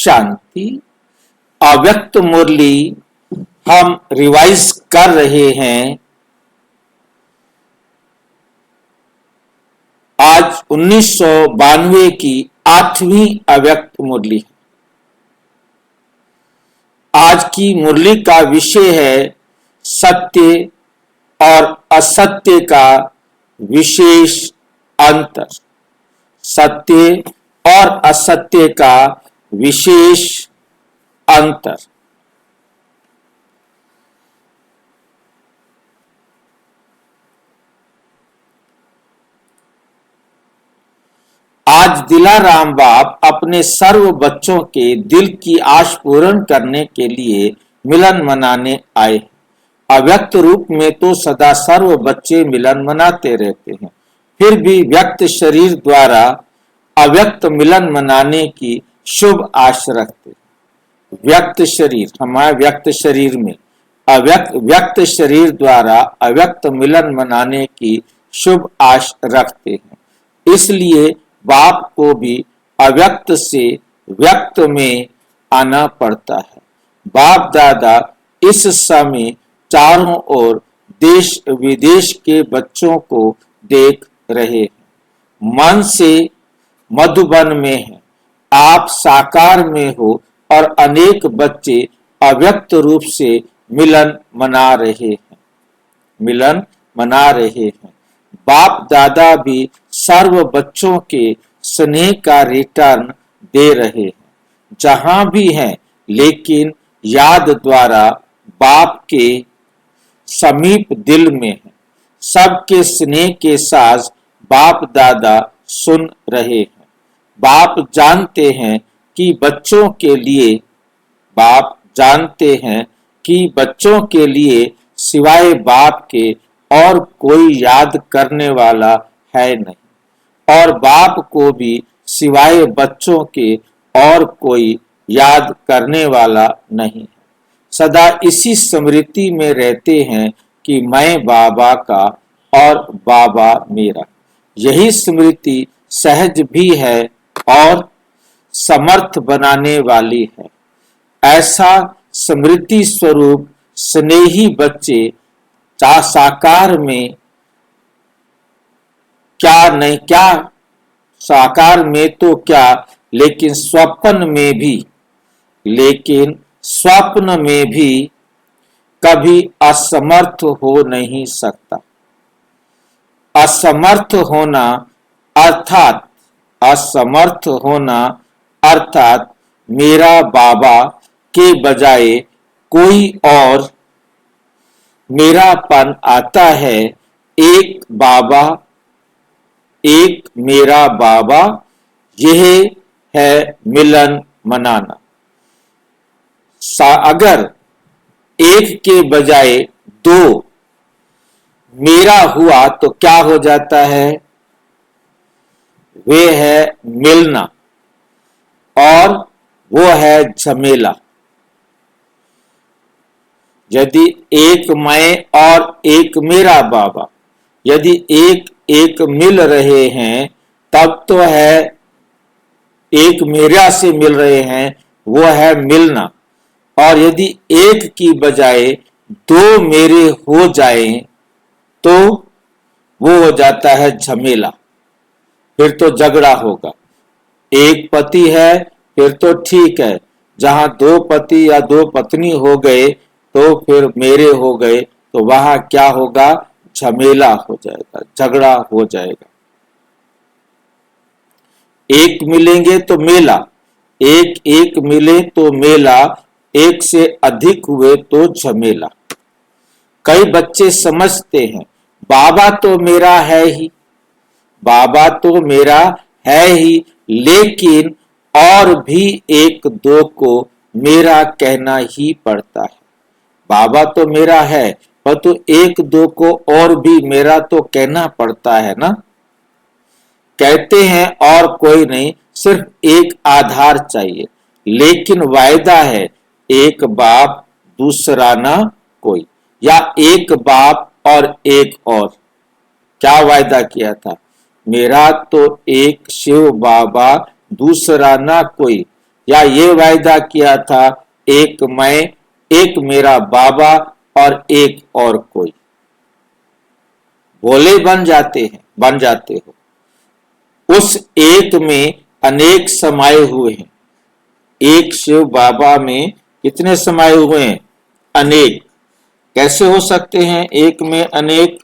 शांति। अव्यक्त मुरली हम रिवाइज कर रहे हैं। आज 1992 की 8वीं अव्यक्त मुरली है। आज की मुरली का विषय है सत्य और असत्य का विशेष अंतर। सत्य और असत्य का विशेष अंतर। आज दिलाराम बाप अपने सर्व बच्चों के दिल की आश पूर्ण करने के लिए मिलन मनाने आए। अव्यक्त रूप में तो सदा सर्व बच्चे मिलन मनाते रहते हैं, फिर भी व्यक्त शरीर द्वारा अव्यक्त मिलन मनाने की शुभ आश रखते। व्यक्त शरीर, हमारे व्यक्त शरीर में व्यक्त शरीर द्वारा अव्यक्त मिलन मनाने की शुभ आश रखते हैं। इसलिए बाप को भी अव्यक्त से व्यक्त में आना पड़ता है। बाप दादा इस समय चारों ओर देश विदेश के बच्चों को देख रहे हैं। मन से मधुबन में है, आप साकार में हो और अनेक बच्चे अव्यक्त रूप से मिलन मना रहे हैं। बाप दादा भी सर्व बच्चों के स्नेह का रिटर्न दे रहे हैं जहां भी हैं, लेकिन याद द्वारा बाप के समीप दिल में है। सबके स्नेह के साथ बाप दादा सुन रहे हैं। बाप जानते हैं कि बच्चों के लिए सिवाय बाप के और कोई याद करने वाला है नहीं, और बाप को भी सिवाय बच्चों के और कोई याद करने वाला नहीं है। सदा इसी स्मृति में रहते हैं कि मैं बाबा का और बाबा मेरा। यही स्मृति सहज भी है और समर्थ बनाने वाली है। ऐसा स्मृति स्वरूप स्नेही बच्चे साकार में साकार में तो क्या, लेकिन स्वप्न में भी कभी असमर्थ हो नहीं सकता। असमर्थ होना अर्थात मेरा बाबा के बजाय कोई और मेरापन आता है। एक बाबा, एक मेरा बाबा, यह है मिलन मनाना। अगर एक के बजाय दो मेरा हुआ तो क्या हो जाता है? वे है मिलना और वो है झमेला। यदि एक मैं और एक मेरा बाबा, यदि एक एक मिल रहे हैं तब तो है एक मेरा से मिल रहे हैं, वो है मिलना। और यदि एक की बजाय दो मेरे हो जाएं तो वो हो जाता है झमेला। फिर तो झगड़ा होगा। एक पति है फिर तो ठीक है, जहां दो पति या दो पत्नी हो गए तो फिर मेरे हो गए तो वहां क्या होगा? झमेला हो जाएगा, झगड़ा हो जाएगा। एक मिलेंगे तो मेला, एक एक मिले तो मेला, एक से अधिक हुए तो झमेला। कई बच्चे समझते हैं बाबा तो मेरा है ही, बाबा तो मेरा है ही, लेकिन और भी एक दो को मेरा कहना ही पड़ता है। बाबा तो मेरा है पर तो एक दो को और भी मेरा तो कहना पड़ता है ना। कहते हैं और कोई नहीं, सिर्फ एक आधार चाहिए, लेकिन वायदा है एक बाप दूसरा ना कोई, या एक बाप और एक और। क्या वायदा किया था? मेरा तो एक शिव बाबा दूसरा ना कोई, या ये वायदा किया था, एक मैं, एक मेरा बाबा और एक और कोई। भोले बन जाते हो। उस एक में अनेक समाये हुए हैं। एक शिव बाबा में कितने समाये हुए हैं? अनेक। कैसे हो सकते हैं एक में अनेक?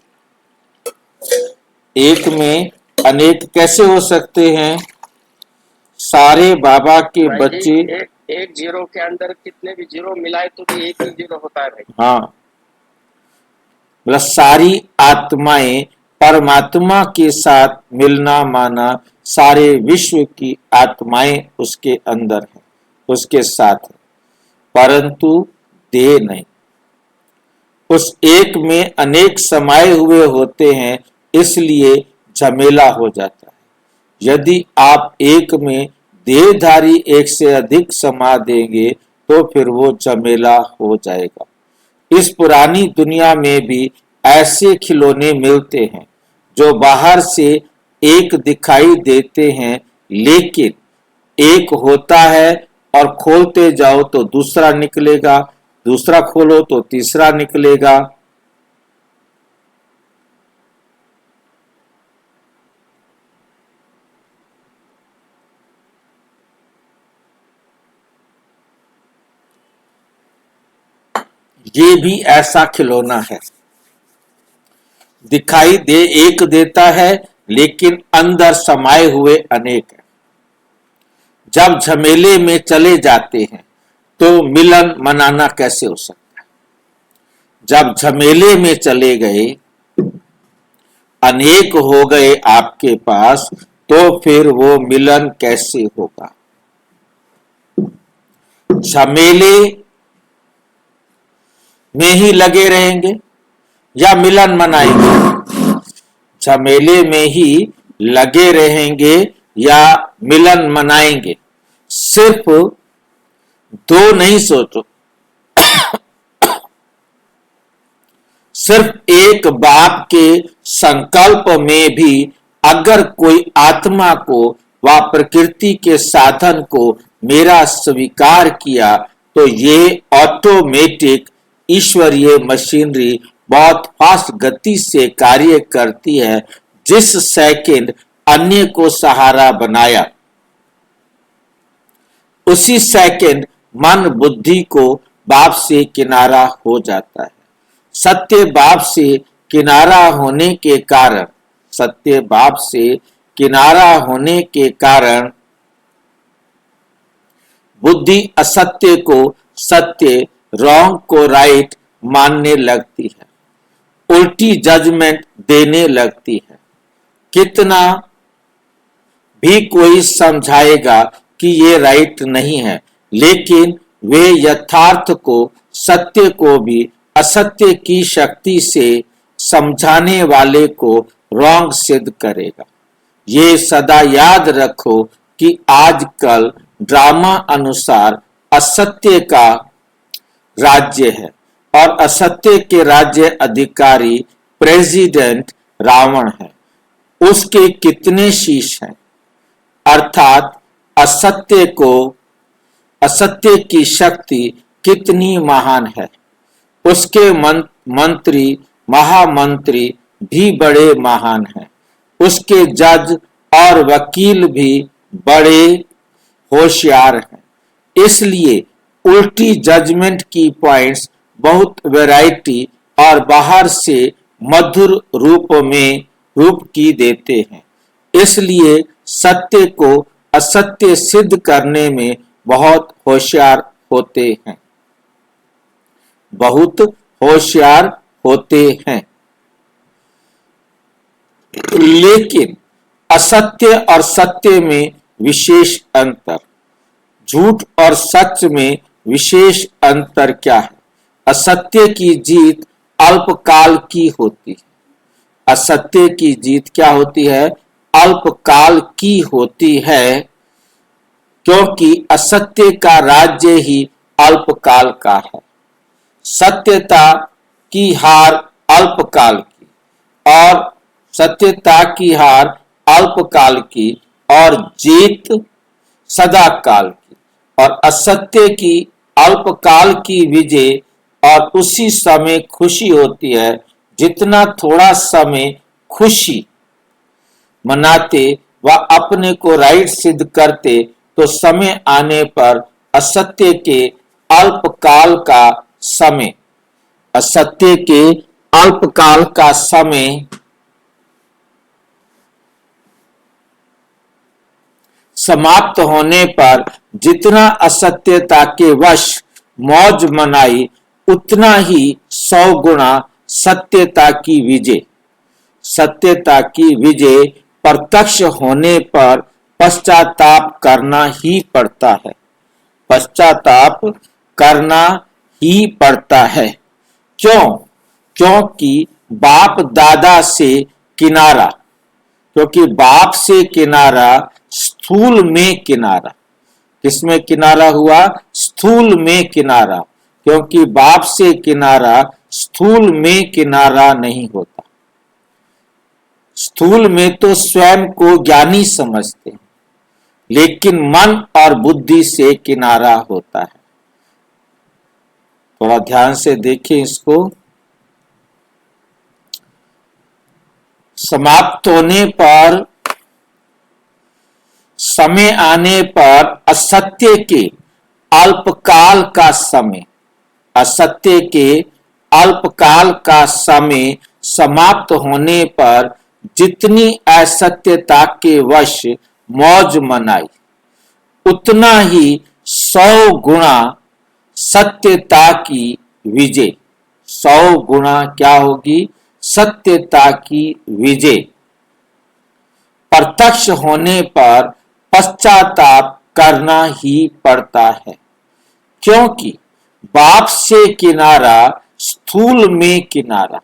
एक में अनेक कैसे हो सकते हैं? सारे बाबा के भाई जी, बच्चे। एक जीरो के अंदर कितने भी जीरो मिलाए तो भी एक ही जीरो होता है भाई। हाँ, मतलब सारी आत्माएं परमात्मा के साथ मिलना माना, सारे विश्व की आत्माएं उसके अंदर है, उसके साथ है, परंतु देह नहीं। उस एक में अनेक समाये हुए होते हैं, इसलिए झमेला हो जाता है। यदि आप एक में देहधारी एक से अधिक समा देंगे तो फिर वो झमेला हो जाएगा। इस पुरानी दुनिया में भी ऐसे खिलौने मिलते हैं जो बाहर से एक दिखाई देते हैं, लेकिन एक होता है और खोलते जाओ तो दूसरा निकलेगा, दूसरा खोलो तो तीसरा निकलेगा। ये भी ऐसा खिलौना है, दिखाई दे एक देता है लेकिन अंदर समाये हुए अनेक है। जब झमेले में चले जाते हैं तो मिलन मनाना कैसे हो सकता है? जब झमेले में चले गए, अनेक हो गए आपके पास, तो फिर वो मिलन कैसे होगा? झमेले में ही लगे रहेंगे या मिलन मनाएंगे? झमेले में ही लगे रहेंगे या मिलन मनाएंगे? सिर्फ दो नहीं सोचो, सिर्फ एक बाप के संकल्प में भी अगर कोई आत्मा को व प्रकृति के साधन को मेरा स्वीकार किया तो ये ऑटोमेटिक ईश्वरीय मशीनरी बहुत फास्ट गति से कार्य करती है। जिस सेकंड अन्य को सहारा बनाया, उसी सेकंड मन बुद्धि को बाप से किनारा हो जाता है। सत्य बाप से किनारा होने के कारण, सत्य बाप से किनारा होने के कारण बुद्धि असत्य को सत्य, रॉन्ग को राइट मानने लगती है, उल्टी जजमेंट देने लगती है। कितना भी कोई समझाएगा कि ये राइट नहीं है, लेकिन वे यथार्थ को, सत्य को भी असत्य की शक्ति से समझाने वाले को रॉन्ग सिद्ध करेगा। ये सदा याद रखो कि आजकल ड्रामा अनुसार असत्य का राज्य है और असत्य के राज्य अधिकारी प्रेसिडेंट रावण है। उसके कितने शीश हैं? अर्थात असत्य की शक्ति कितनी महान है। उसके मंत्री, महामंत्री भी बड़े महान हैं। उसके जज और वकील भी बड़े होशियार हैं। इसलिए उल्टी जजमेंट की पॉइंट्स बहुत वैरायटी और बाहर से मधुर रूप की देते हैं। इसलिए सत्य को असत्य सिद्ध करने में बहुत होशियार होते हैं, बहुत होशियार होते हैं। लेकिन असत्य और सत्य में विशेष अंतर, झूठ और सच में विशेष अंतर क्या है? असत्य की जीत अल्पकाल की होती है। असत्य की जीत क्या होती है? अल्पकाल की होती है, क्योंकि असत्य का राज्य ही अल्पकाल का है। सत्यता की हार अल्पकाल की, और सत्यता की हार अल्पकाल की, और जीत सदा काल की। और असत्य की अल्पकाल की विजय और उसी समय खुशी होती है। जितना थोड़ा समय खुशी मनाते व अपने को राइट सिद्ध करते, तो समय आने पर असत्य के अल्पकाल का समय असत्य के अल्पकाल का समय समाप्त होने पर जितना असत्यता के वश मौज मनाई, उतना ही 100 गुना सत्यता की विजय। सत्यता की विजय प्रत्यक्ष होने पर पश्चाताप करना ही पड़ता है। पश्चाताप करना ही पड़ता है। क्यों? क्योंकि बाप दादा से किनारा, क्योंकि बाप से किनारा स्थूल में किनारा। किसमें किनारा हुआ? स्थूल में किनारा। क्योंकि बाप से किनारा स्थूल में किनारा नहीं होता। स्थूल में तो स्वयं को ज्ञानी समझते हैं, लेकिन मन और बुद्धि से किनारा होता है। थोड़ा ध्यान से देखें इसको। समाप्त होने पर, समय आने पर असत्य के अल्पकाल का समय, असत्य के अल्पकाल का समय समाप्त होने पर जितनी असत्यता के वश मौज मनाई, उतना ही 100 गुना सत्यता की विजय। 100 गुना क्या होगी? सत्यता की विजय। प्रत्यक्ष होने पर पश्चाताप करना ही पड़ता है। क्योंकि बाप से किनारा स्थूल में किनारा,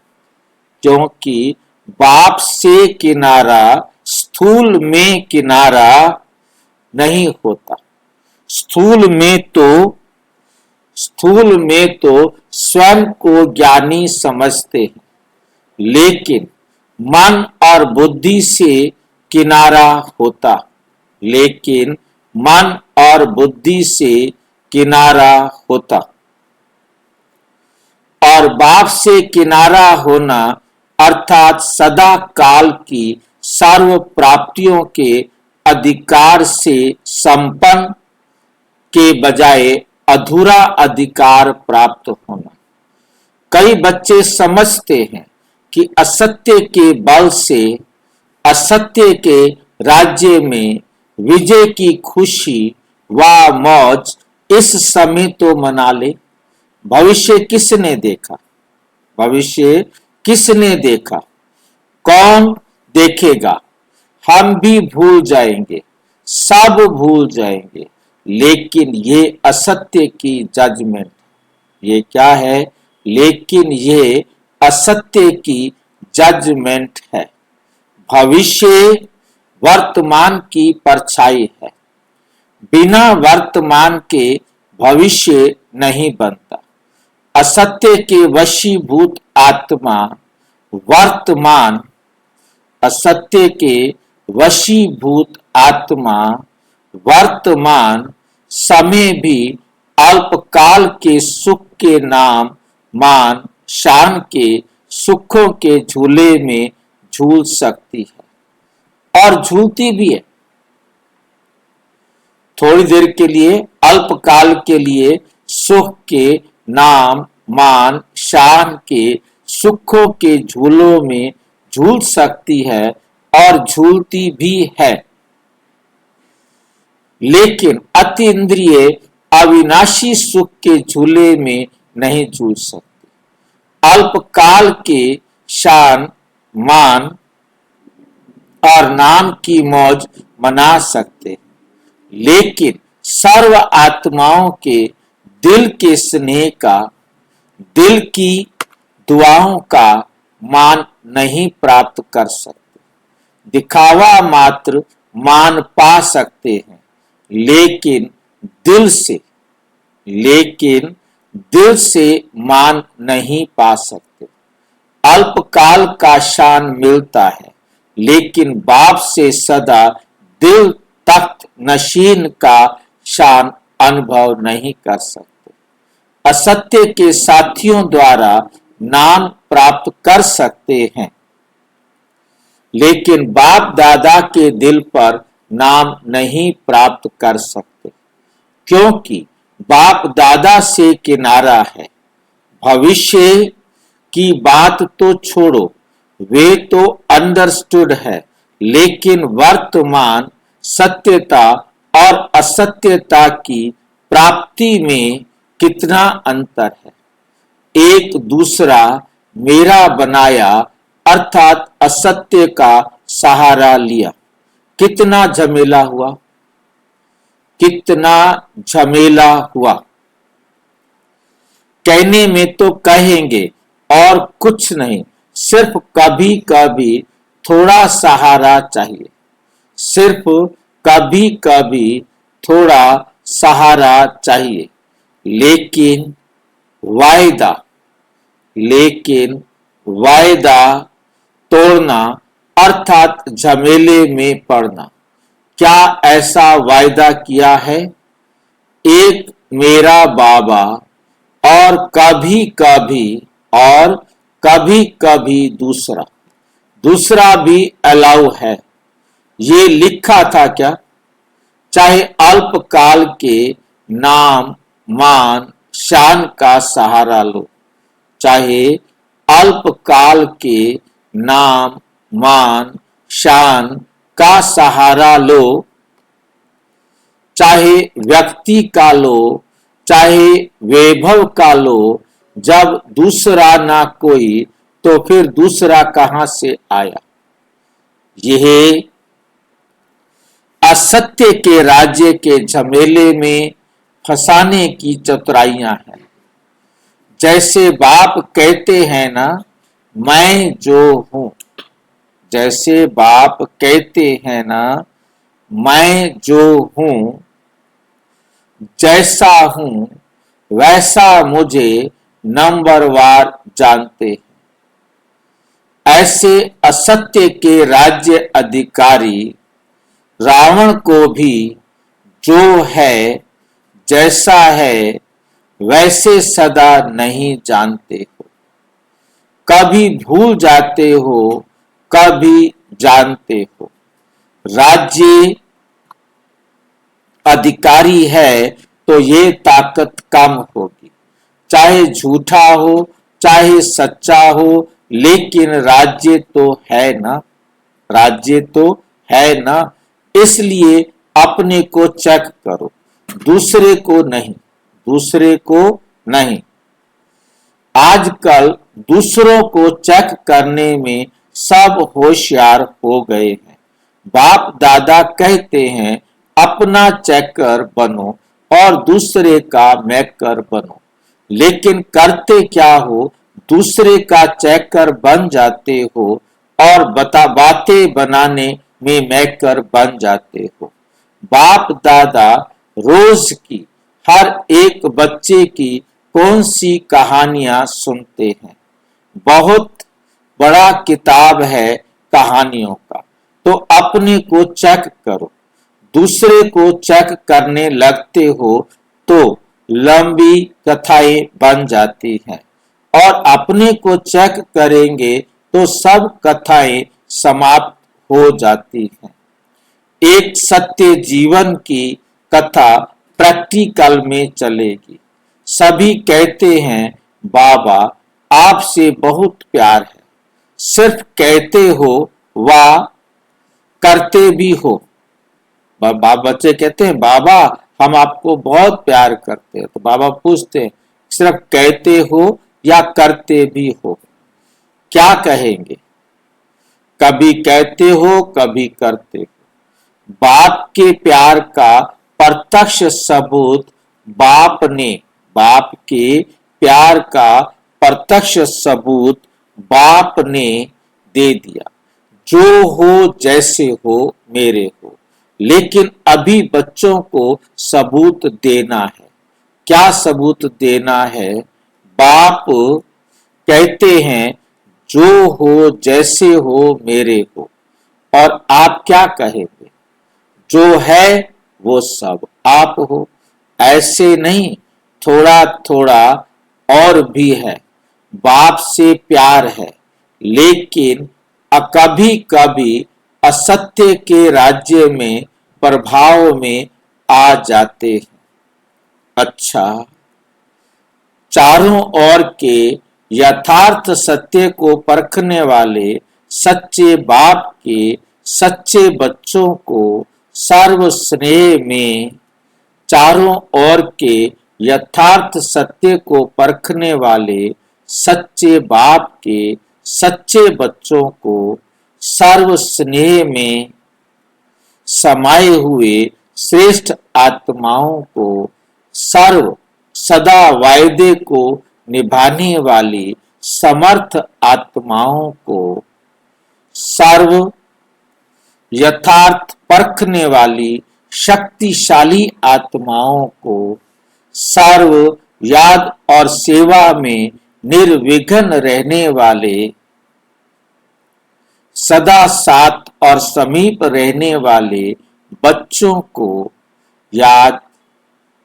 क्योंकि बाप से किनारा स्थूल में किनारा नहीं होता। स्थूल में तो स्वयं को ज्ञानी समझते हैं, लेकिन मन और बुद्धि से किनारा होता, लेकिन मन और बुद्धि से किनारा होता। और बाप से किनारा होना अर्थात सदा काल की सर्व प्राप्तियों के अधिकार से संपन्न के बजाय अधूरा अधिकार प्राप्त होना। कई बच्चे समझते हैं कि असत्य के बल से असत्य के राज्य में विजय की खुशी व मौज इस समय तो मना ले। भविष्य किसने देखा? भविष्य किसने देखा? कौन देखेगा? हम भी भूल जाएंगे, सब भूल जाएंगे। लेकिन ये असत्य की जजमेंट, ये क्या है? लेकिन ये असत्य की जजमेंट है। भविष्य वर्तमान की परछाई है। बिना वर्तमान के भविष्य नहीं बनता। असत्य के वशीभूत आत्मा वर्तमान, असत्य के वशीभूत आत्मा वर्तमान समय भी अल्पकाल के सुख के नाम मान शान के सुखों के झूले में झूल सकती है, और झूलती भी है। थोड़ी देर के लिए, अल्पकाल के लिए सुख के नाम मान शान के सुखों के झूलों में झूल सकती है और झूलती भी है, लेकिन अति इंद्रिय अविनाशी सुख के झूले में नहीं झूल सकती। अल्पकाल के शान मान और नाम की मौज मना सकते, लेकिन सर्व आत्माओं के दिल के स्नेह का, दिल की दुआओं का मान नहीं प्राप्त कर सकते। दिखावा मात्र मान पा सकते हैं, लेकिन दिल से मान नहीं पा सकते। अल्पकाल का शान मिलता है, लेकिन बाप से सदा दिल तख्त नशीन का शान अनुभव नहीं कर सकते। असत्य के साथियों द्वारा नाम प्राप्त कर सकते हैं, लेकिन बाप दादा के दिल पर नाम नहीं प्राप्त कर सकते, क्योंकि बाप दादा से किनारा है। भविष्य की बात तो छोड़ो, वे तो अंडरस्टूड है, लेकिन वर्तमान सत्यता और असत्यता की प्राप्ति में कितना अंतर है। एक दूसरा मेरा बनाया अर्थात असत्य का सहारा लिया, कितना झमेला हुआ, कितना झमेला हुआ। कहने में तो कहेंगे और कुछ नहीं, सिर्फ कभी कभी थोड़ा सहारा चाहिए, सिर्फ कभी कभी थोड़ा सहारा चाहिए। लेकिन वायदा तोड़ना अर्थात झमेले में पड़ना। क्या ऐसा वायदा किया है? एक मेरा बाबा और कभी कभी दूसरा भी अलाउ है। ये लिखा था क्या? चाहे अल्पकाल के नाम मान शान का सहारा लो, चाहे अल्पकाल के नाम मान शान का सहारा लो, चाहे व्यक्ति का लो, चाहे वैभव का लो, जब दूसरा ना कोई तो फिर दूसरा कहां से आया। यह असत्य के राज्य के झमेले में फंसाने की चतुराइयां हैं। जैसे बाप कहते हैं ना, मैं जो हूं, जैसे बाप कहते हैं ना, मैं जो हूं, जैसा हूं वैसा मुझे नंबरवार जानते हैं। ऐसे असत्य के राज्य अधिकारी रावण को भी जो है जैसा है वैसे सदा नहीं जानते हो, कभी भूल जाते हो, कभी जानते हो। राज्य अधिकारी है तो ये ताकत कम होगी, चाहे झूठा हो चाहे सच्चा हो, लेकिन राज्य तो है ना, राज्य तो है ना। इसलिए अपने को चेक करो, दूसरे को नहीं, दूसरे को नहीं। आजकल दूसरों को चेक करने में सब होशियार हो गए हैं। बाप दादा कहते हैं अपना चेकर बनो और दूसरे का मेकर बनो, लेकिन करते क्या हो, दूसरे का चेकर बन जाते हो और बातें बनाने में मेकर बन जाते हो। बाप दादा रोज की हर एक बच्चे की कौन सी कहानियां सुनते हैं। बहुत बड़ा किताब है कहानियों का, तो अपने को चेक करो। दूसरे को चेक करने लगते हो तो लंबी कथाएं बन जाती हैं, और अपने को चेक करेंगे तो सब कथाएं समाप्त हो जाती हैं। एक सत्य जीवन की कथा प्रैक्टिकल में चलेगी। सभी कहते हैं बाबा आपसे बहुत प्यार है, सिर्फ कहते हो वा करते भी हो। बच्चे कहते हैं बाबा हम आपको बहुत प्यार करते हैं, तो बाबा पूछते हैं सिर्फ कहते हो या करते भी हो? क्या कहेंगे? कभी कहते हो कभी करते हो। बाप के प्यार का प्रत्यक्ष सबूत बाप के प्यार का प्रत्यक्ष सबूत बाप ने दे दिया। जो हो जैसे हो मेरे हो, लेकिन अभी बच्चों को सबूत देना है। क्या सबूत देना है? बाप कहते हैं जो हो जैसे हो मेरे हो, और आप क्या कहेंगे? जो है वो सब आप हो, ऐसे नहीं, थोड़ा थोड़ा और भी है। बाप से प्यार है, लेकिन कभी कभी असत्य के राज्य में प्रभाव में आ जाते हैं। अच्छा, चारों ओर के यथार्थ सत्य को परखने वाले सच्चे बाप के सच्चे बच्चों को सर्व स्नेह में, चारों ओर के यथार्थ सत्य को परखने वाले सच्चे बाप के सच्चे बच्चों को सर्व स्नेह में समाये हुए श्रेष्ठ आत्माओं को, सर्व सदा वायदे को निभाने वाली समर्थ आत्माओं को, सर्व यथार्थ परखने वाली शक्तिशाली आत्माओं को, सर्व याद और सेवा में निर्विघ्न रहने वाले, सदा साथ और समीप रहने वाले बच्चों को याद,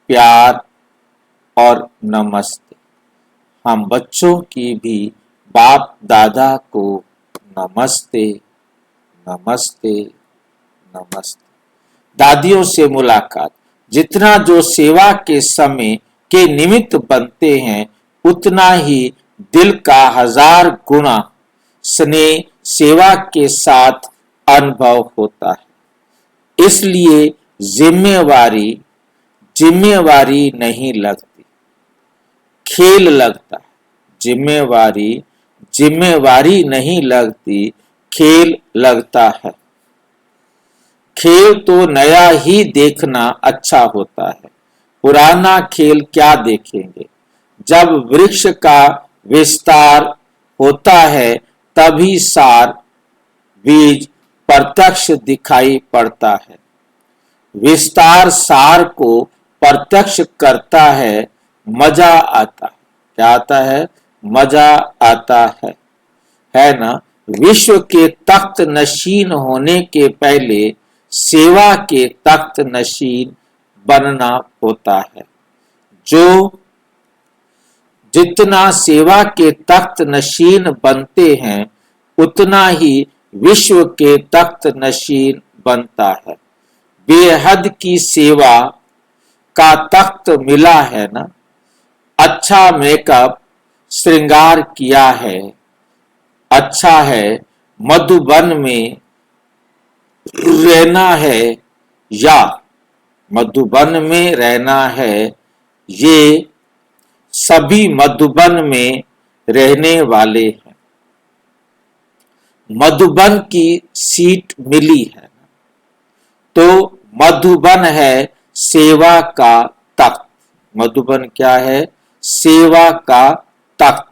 प्यार और नमस्ते। हम बच्चों की भी बाप दादा को नमस्ते, नमस्ते, नमस्ते। दादियों से मुलाकात। जितना जो सेवा के समय के निमित्त बनते हैं, उतना ही दिल का 1000 गुना स्नेह सेवा के साथ अनुभव होता है। इसलिए जिम्मेवारी जिम्मेवारी नहीं लगती, खेल लगता है। जिम्मेवारी जिम्मेवारी नहीं लगती, खेल लगता है। खेल तो नया ही देखना अच्छा होता है, पुराना खेल क्या देखेंगे। जब वृक्ष का विस्तार होता है, तभी सार बीज प्रत्यक्ष दिखाई पड़ता है। विस्तार सार को प्रत्यक्ष करता है, मजा आता है। क्या आता है? मजा आता है ना। विश्व के तख्त नशीन होने के पहले सेवा के तख्त नशीन बनना होता है। जो जितना सेवा के तख्त नशीन बनते हैं, उतना ही विश्व के तख्त नशीन बनता है। बेहद की सेवा का तख्त मिला है ना। अच्छा मेकअप श्रृंगार किया है, अच्छा है। मधुबन में रहना है या मधुबन में रहना है, ये सभी मधुबन में रहने वाले हैं। मधुबन की सीट मिली है, तो मधुबन है सेवा का तख्त। मधुबन क्या है? सेवा का तख्त।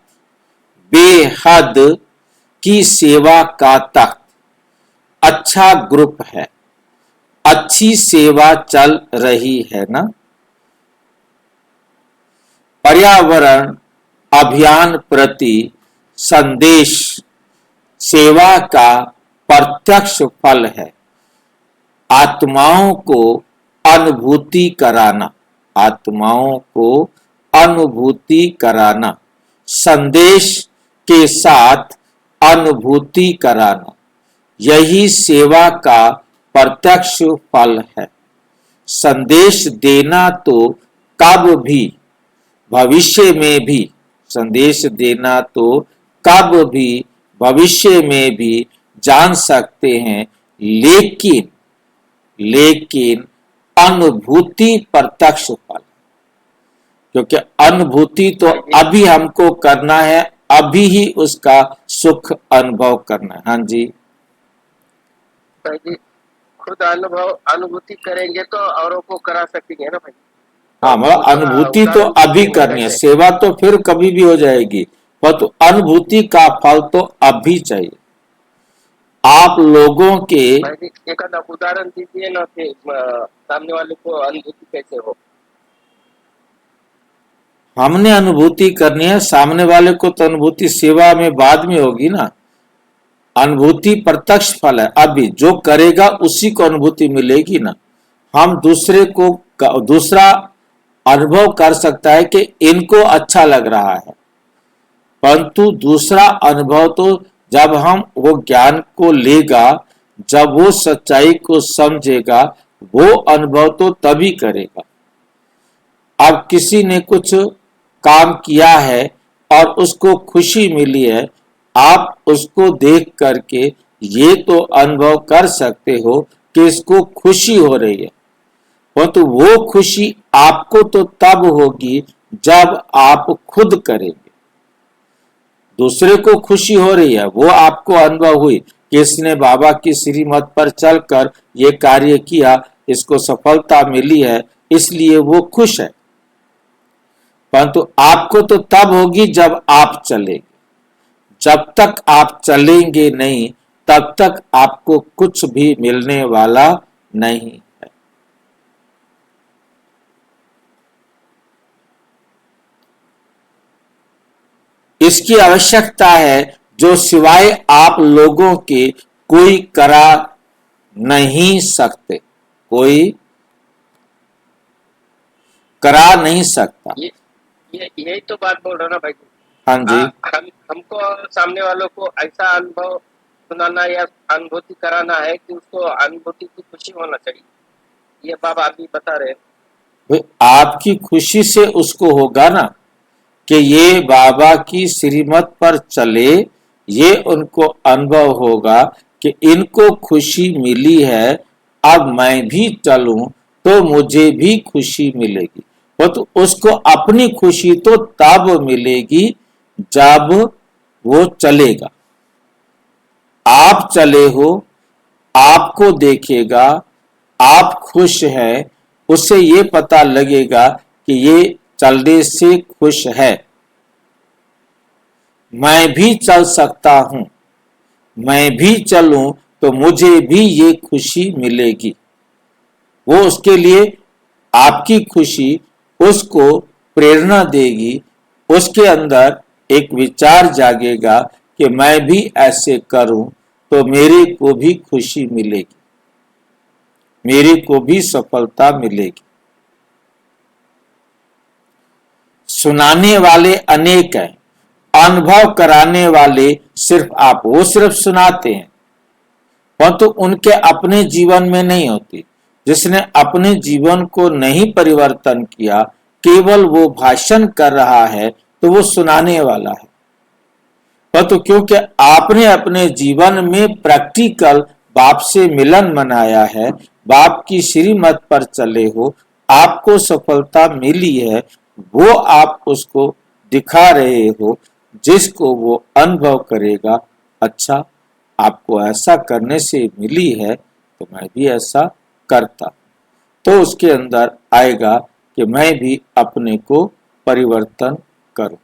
बेहद की सेवा का तख्त। अच्छा ग्रुप है, अच्छी सेवा चल रही है ना। पर्यावरण अभियान प्रति संदेश सेवा का प्रत्यक्ष फल है। आत्माओं को अनुभूति कराना, आत्माओं को अनुभूति कराना, संदेश के साथ अनुभूति कराना, यही सेवा का प्रत्यक्ष फल है। संदेश देना तो कब भी, भविष्य में भी, संदेश देना तो कब भी, भविष्य में भी जान सकते हैं, लेकिन अनुभूति प्रत्यक्ष फल, क्योंकि अनुभूति तो अभी हमको करना है, अभी ही उसका सुख अनुभव करना है। हाँ जी भाई जी, खुद अनुभूति करेंगे तो औरों को करा सकेंगे ना भाई। हाँ, मतलब अनुभूति तो अभी करनी है, सेवा तो फिर कभी भी हो जाएगी, पर तो अनुभूति का फल तो अभी चाहिए। आप लोगों के एक उदाहरण दीजिए ना कि सामने वाले को अनुभूति कैसे हो। हमने अनुभूति करनी है, सामने वाले को तो अनुभूति सेवा में बाद में होगी ना। अनुभूति प्रत्यक्ष फल है, अभी जो करेगा उसी को अनुभूति मिलेगी ना। हम दूसरे को, दूसरा अनुभव कर सकता है कि इनको अच्छा लग रहा है, परंतु दूसरा अनुभव तो जब हम वो ज्ञान को लेगा, जब वो सच्चाई को समझेगा, वो अनुभव तो तभी करेगा। अब किसी ने कुछ काम किया है और उसको खुशी मिली है, आप उसको देख करके ये तो अनुभव कर सकते हो कि इसको खुशी हो रही है, परंतु वो खुशी आपको तो तब होगी जब आप खुद करेंगे। दूसरे को खुशी हो रही है, वो आपको अनुभव हुई कि इसने बाबा की श्रीमत पर चलकर ये कार्य किया, इसको सफलता मिली है, इसलिए वो खुश है, परंतु आपको तो तब होगी जब आप चलेंगे। जब तक आप चलेंगे नहीं, तब तक आपको कुछ भी मिलने वाला नहीं है। इसकी आवश्यकता है जो सिवाय आप लोगों के कोई करा नहीं सकते, कोई करा नहीं सकता। यही तो बात बोल रहा ना भाई। हाँ जी। हमको सामने वालों को ऐसा अनुभव सुनाना या अनुभूति कराना है कि उसको अनुभूति की खुशी होना चाहिए, ये बाबा अभी बता रहे हैं। भाई आपकी खुशी से उसको होगा ना कि ये बाबा की श्रीमत पर चले, ये उनको अनुभव होगा कि इनको खुशी मिली है, अब मैं भी चलूं तो मुझे भी खुशी मिलेगी। तो उसको अपनी खुशी तो तब मिलेगी जब वो चलेगा। आप चले हो, आपको देखेगा, आप खुश हैं, उससे ये पता लगेगा कि ये चलने से खुश है, मैं भी चल सकता हूं, मैं भी चलूं तो मुझे भी ये खुशी मिलेगी। वो उसके लिए आपकी खुशी उसको प्रेरणा देगी, उसके अंदर एक विचार जागेगा कि मैं भी ऐसे करूं तो मेरे को भी खुशी मिलेगी, मेरे को भी सफलता मिलेगी। सुनाने वाले अनेक हैं, अनुभव कराने वाले सिर्फ आप, वो सिर्फ सुनाते हैं, परंतु उनके अपने जीवन में नहीं होती। जिसने अपने जीवन को नहीं परिवर्तन किया, केवल वो भाषण कर रहा है, तो वो सुनाने वाला है। परंतु क्योंकि आपने अपने जीवन में प्रैक्टिकल बाप से मिलन मनाया है, बाप की श्रीमत पर चले हो, आपको सफलता मिली है, वो आप उसको दिखा रहे हो, जिसको वो अनुभव करेगा, अच्छा आपको ऐसा करने से मिली है तो मैं भी ऐसा करता, तो उसके अंदर आएगा कि मैं भी अपने को परिवर्तन करूं।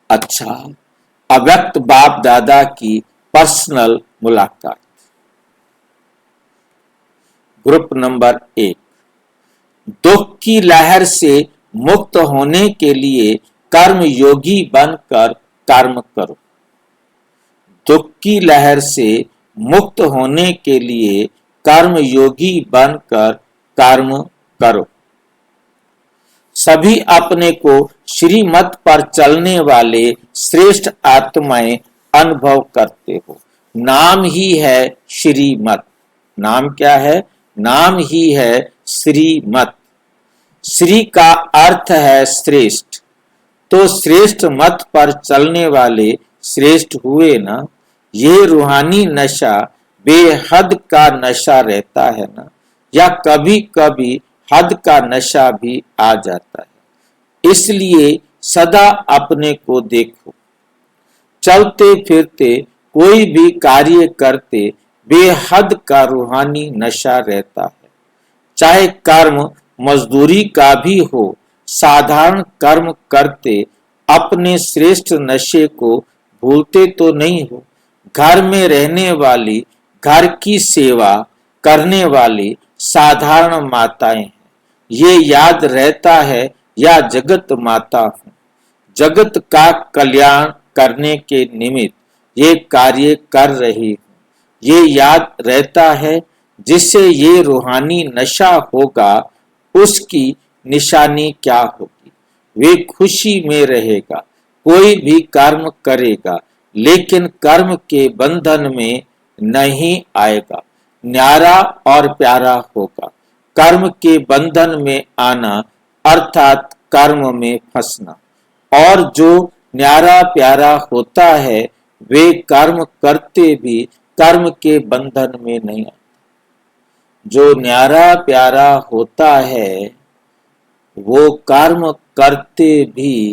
अच्छा, अव्यक्त बाप दादा की पर्सनल मुलाकात। ग्रुप नंबर 1, दुख की लहर से मुक्त होने के लिए कर्म योगी बनकर कर्म करो। दुख की लहर से मुक्त होने के लिए कर्म योगी बनकर कर्म करो। सभी अपने को श्रीमत पर चलने वाले श्रेष्ठ आत्माएं अनुभव करते हो। नाम ही है श्रीमत। नाम क्या है? नाम ही है श्रीमत। श्री का अर्थ है श्रेष्ठ, तो श्रेष्ठ मत पर चलने वाले श्रेष्ठ हुए ना। ये रूहानी नशा बेहद का नशा रहता है ना, या कभी कभी हद का नशा भी आ जाता है। इसलिए सदा अपने को देखो। चलते फिरते कोई भी कार्य करते बेहद का रूहानी नशा रहता है। चाहे कर्म मजदूरी का भी हो, साधारण कर्म करते अपने श्रेष्ठ नशे को भूलते तो नहीं हो। घर में रहने वाली, घर की सेवा करने वाली साधारण माताएं हैं, ये याद रहता है या जगत माता हूं, जगत का कल्याण करने के निमित्त ये कार्य कर रही हूँ, ये याद रहता है। जिससे ये रूहानी नशा होगा उसकी निशानी क्या होगी? वे खुशी में रहेगा, कोई भी कर्म करेगा लेकिन कर्म के बंधन में नहीं आएगा, न्यारा और प्यारा होगा। कर्म के बंधन में आना अर्थात कर्म में फंसना। और जो न्यारा प्यारा होता है वे कर्म करते भी कर्म के बंधन में नहीं आते। जो न्यारा प्यारा होता है वो कर्म करते भी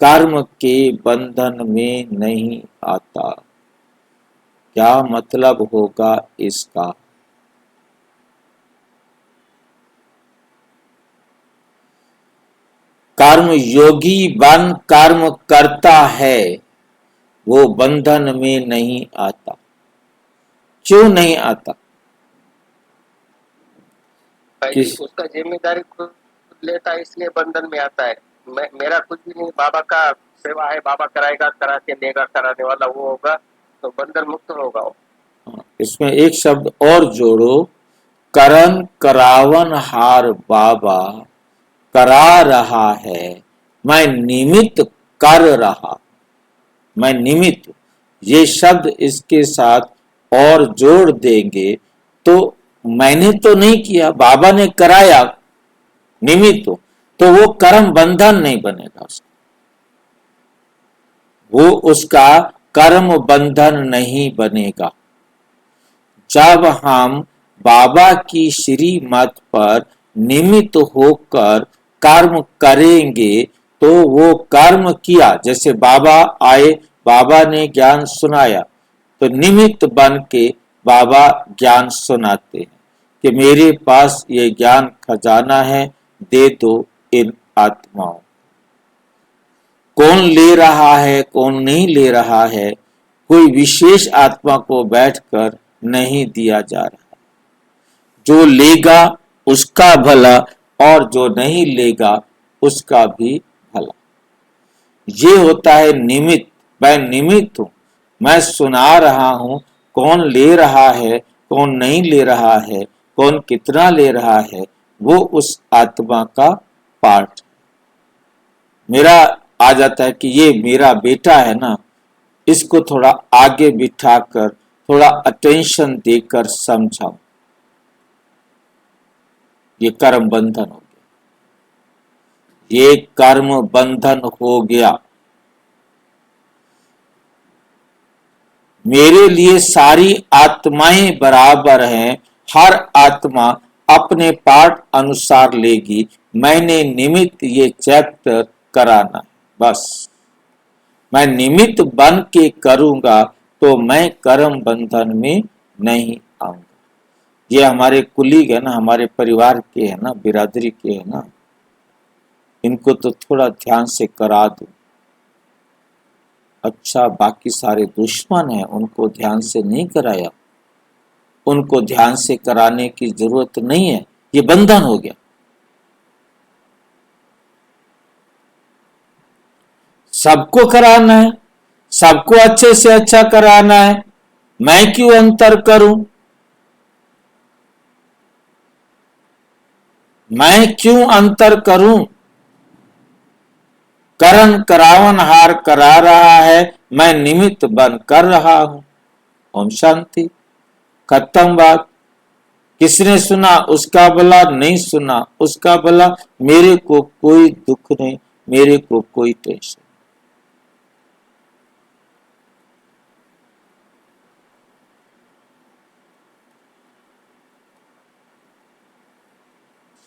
कर्म के बंधन में नहीं आता। क्या मतलब होगा इसका? कर्म योगी बन कर्म करता है वो बंधन में नहीं आता। क्यों नहीं आता? भाई जी, उसका जिम्मेदारी खुद लेता है इसलिए बंधन में आता है। मेरा कुछ भी नहीं, बाबा का सेवा है, बाबा कराएगा, करा के देगा, कराने वाला वो होगा, तो बंधन मुक्त होगा वो। इसमें एक शब्द और जोड़ो, करन करावन हार बाबा करा रहा है, मैं निमित्त कर रहा, मैं निमित्त, ये शब्द इसके साथ और जोड़ देंगे तो मैंने तो नहीं किया, बाबा ने कराया, निमित्त, तो वो कर्म बंधन नहीं बनेगा उसका, वो उसका कर्म बंधन नहीं बनेगा। जब हम बाबा की श्रीमत पर निमित्त होकर कर्म करेंगे तो वो कर्म किया, जैसे बाबा आए, बाबा ने ज्ञान सुनाया, तो निमित्त बन के बाबा ज्ञान सुनाते हैं कि मेरे पास ये ज्ञान खजाना है, दे दो इन आत्माओं। कौन ले रहा है कौन नहीं ले रहा है, कोई विशेष आत्मा को बैठकर नहीं दिया जा रहा। जो लेगा उसका भला और जो नहीं लेगा उसका भी भला। ये होता है निमित्त। मैं निमित्त हूं, मैं सुना रहा हूं, कौन ले रहा है कौन नहीं ले रहा है, कौन कितना ले रहा है, वो उस आत्मा का पार्ट। मेरा आ जाता है कि ये मेरा बेटा है ना, इसको थोड़ा आगे बिठाकर थोड़ा अटेंशन देकर समझाऊं, ये कर्म बंधन हो गया, ये कर्म बंधन हो गया। मेरे लिए सारी आत्माएं बराबर हैं, हर आत्मा अपने पार्ट अनुसार लेगी, मैंने निमित्त ये चैप्टर कराना है बस। मैं निमित्त बन के करूंगा तो मैं कर्म बंधन में नहीं आऊंगा। ये हमारे कुलीग है ना, हमारे परिवार के है ना, बिरादरी के है ना, इनको तो थोड़ा ध्यान से करा दो। अच्छा, बाकी सारे दुश्मन हैं, उनको ध्यान से नहीं कराया, उनको ध्यान से कराने की जरूरत नहीं है, ये बंधन हो गया। सबको कराना है, सबको अच्छे से अच्छा कराना है, मैं क्यों अंतर करूं? मैं क्यों अंतर करूं? करण करावन हार करा रहा है, मैं निमित्त बन कर रहा हूं। ओम शांति। खत्म बात। किसने सुना उसका भला, नहीं सुना उसका भला, मेरे को कोई दुख नहीं, मेरे को कोई टेंशन।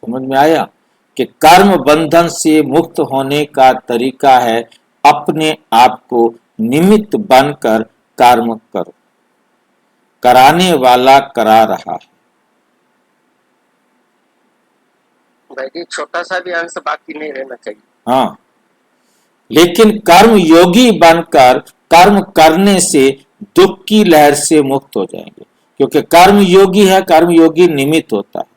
समझ में आया कि कर्म बंधन से मुक्त होने का तरीका है अपने आप को निमित्त बनकर कर्म करो। कराने वाला करा रहा है। भाई जी, छोटा सा भी अंश बाकी नहीं रहना चाहिए। हाँ, लेकिन कर्म योगी बनकर कर्म करने से दुख की लहर से मुक्त हो जाएंगे, क्योंकि कर्म योगी है, कर्म योगी निमित्त होता है।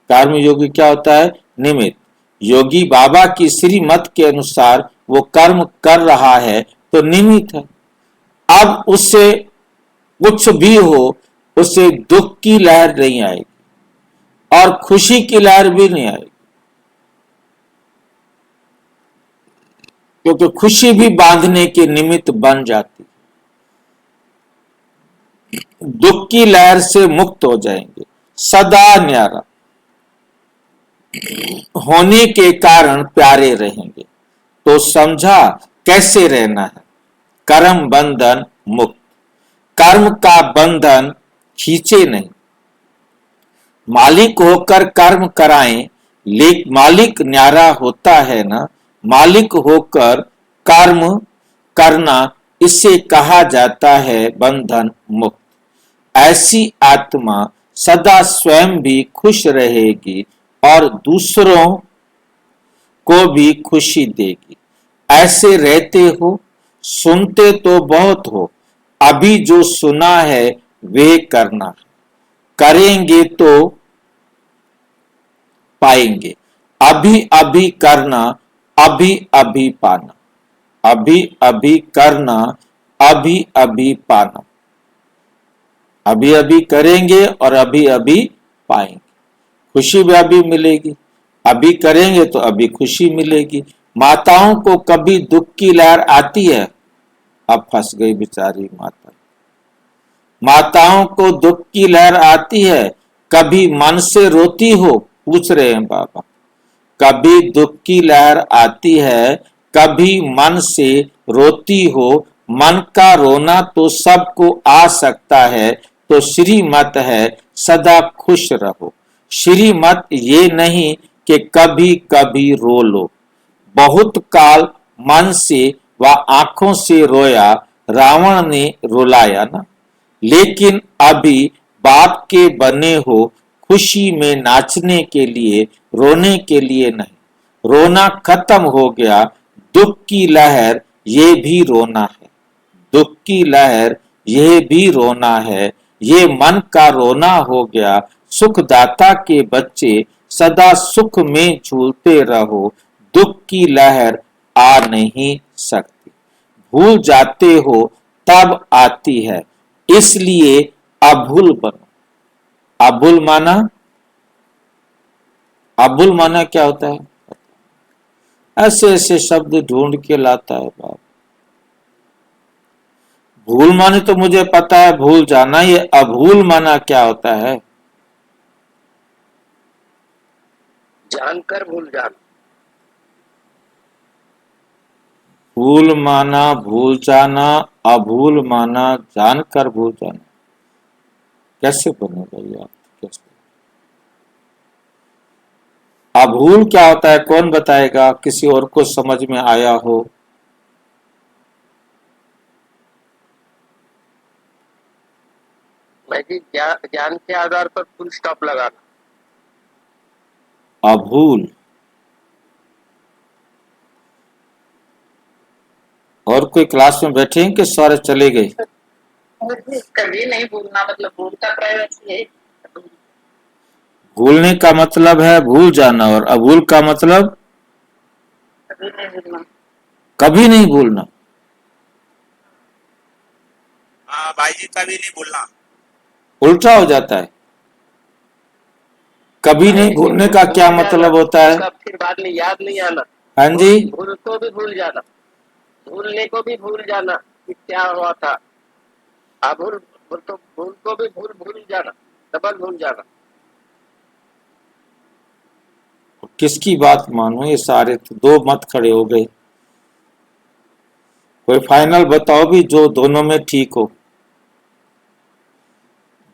कर्म योगी क्या होता है? निमित्त। योगी बाबा की श्रीमत के अनुसार वो कर्म कर रहा है, तो निमित्त है। अब उससे कुछ भी हो, उससे दुख की लहर नहीं आएगी और खुशी की लहर भी नहीं आएगी, क्योंकि खुशी भी बांधने के निमित्त बन जाती, दुख की लहर से मुक्त हो जाएंगे, सदा न्यारा होने के कारण प्यारे रहेंगे। तो समझा कैसे रहना है, कर्म बंधन मुक्त, कर्म का बंधन खींचे नहीं, मालिक होकर कर्म कराएं, लेकिन मालिक न्यारा होता है ना, मालिक होकर कर्म करना, इसे कहा जाता है बंधन मुक्त। ऐसी आत्मा सदा स्वयं भी खुश रहेगी और दूसरों को भी खुशी देगी। ऐसे रहते हो, सुनते तो बहुत हो, अभी जो सुना है वे करना, करेंगे तो पाएंगे। अभी अभी करना, अभी अभी पाना, अभी अभी करना, अभी अभी पाना, अभी अभी करेंगे और अभी अभी पाएंगे। खुशी भी अभी मिलेगी, अभी करेंगे तो अभी खुशी मिलेगी। माताओं को कभी दुख की लहर आती है, अब फंस गई बेचारी माता। माताओं को दुख की लहर आती है, कभी मन से रोती हो, पूछ रहे हैं बाबा। कभी दुख की लहर आती है, कभी मन से रोती हो। मन का रोना तो सबको आ सकता है, तो श्रीमत है सदा खुश रहो। श्रीमत ये नहीं कि कभी कभी रो लो। बहुत काल मन से व आंखों से रोया, रावण ने रुलाया ना। लेकिन अभी बाप के बने हो, खुशी में नाचने के लिए, रोने के लिए नहीं। रोना खत्म हो गया, दुख की लहर ये भी रोना है, दुख की लहर ये भी रोना है। ये मन का रोना हो गया। सुखदाता के बच्चे सदा सुख में झूलते रहो, दुख की लहर आ नहीं सकती। भूल जाते हो तब आती है, इसलिए अभूल बनो। अभूल माना, अभूल माना क्या होता है? ऐसे ऐसे शब्द ढूंढ के लाता है बाप। भूल माने तो मुझे पता है, भूल जाना। ये अभूल माना क्या होता है? जानकर भूल जाना। भूल माना भूल जाना, अभूल माना जानकर भूल जाना। कैसे बनेगा ये? आप कैसे? अभूल क्या होता है, कौन बताएगा? किसी और को समझ में आया हो? मैं जी ज्ञान के आधार पर फुल स्टॉप लगाना। अभूल। और कोई क्लास में बैठे हैं कि सारे चले गए? कभी नहीं भूलना, मतलब भूलता प्राइवेसी है। भूलने का मतलब है भूल जाना, और अभूल का मतलब कभी नहीं भूलना। कभी नहीं भूलना। हाँ भाई जी, कभी नहीं भूलना। उल्टा हो जाता है। कभी नहीं भूलने का क्या मतलब होता है? उसका फिर बाद में याद नहीं आना। हाँ जी, भूल को भी भूल जाना, भूलने को भी भूल जाना कि क्या हुआ था। अभूल तो भूल को भी भूल जाना, डबल भूल जाना। किसकी बात मानो? ये सारे तो दो मत खड़े हो गए। कोई फाइनल बताओ भी, जो दोनों में ठीक हो।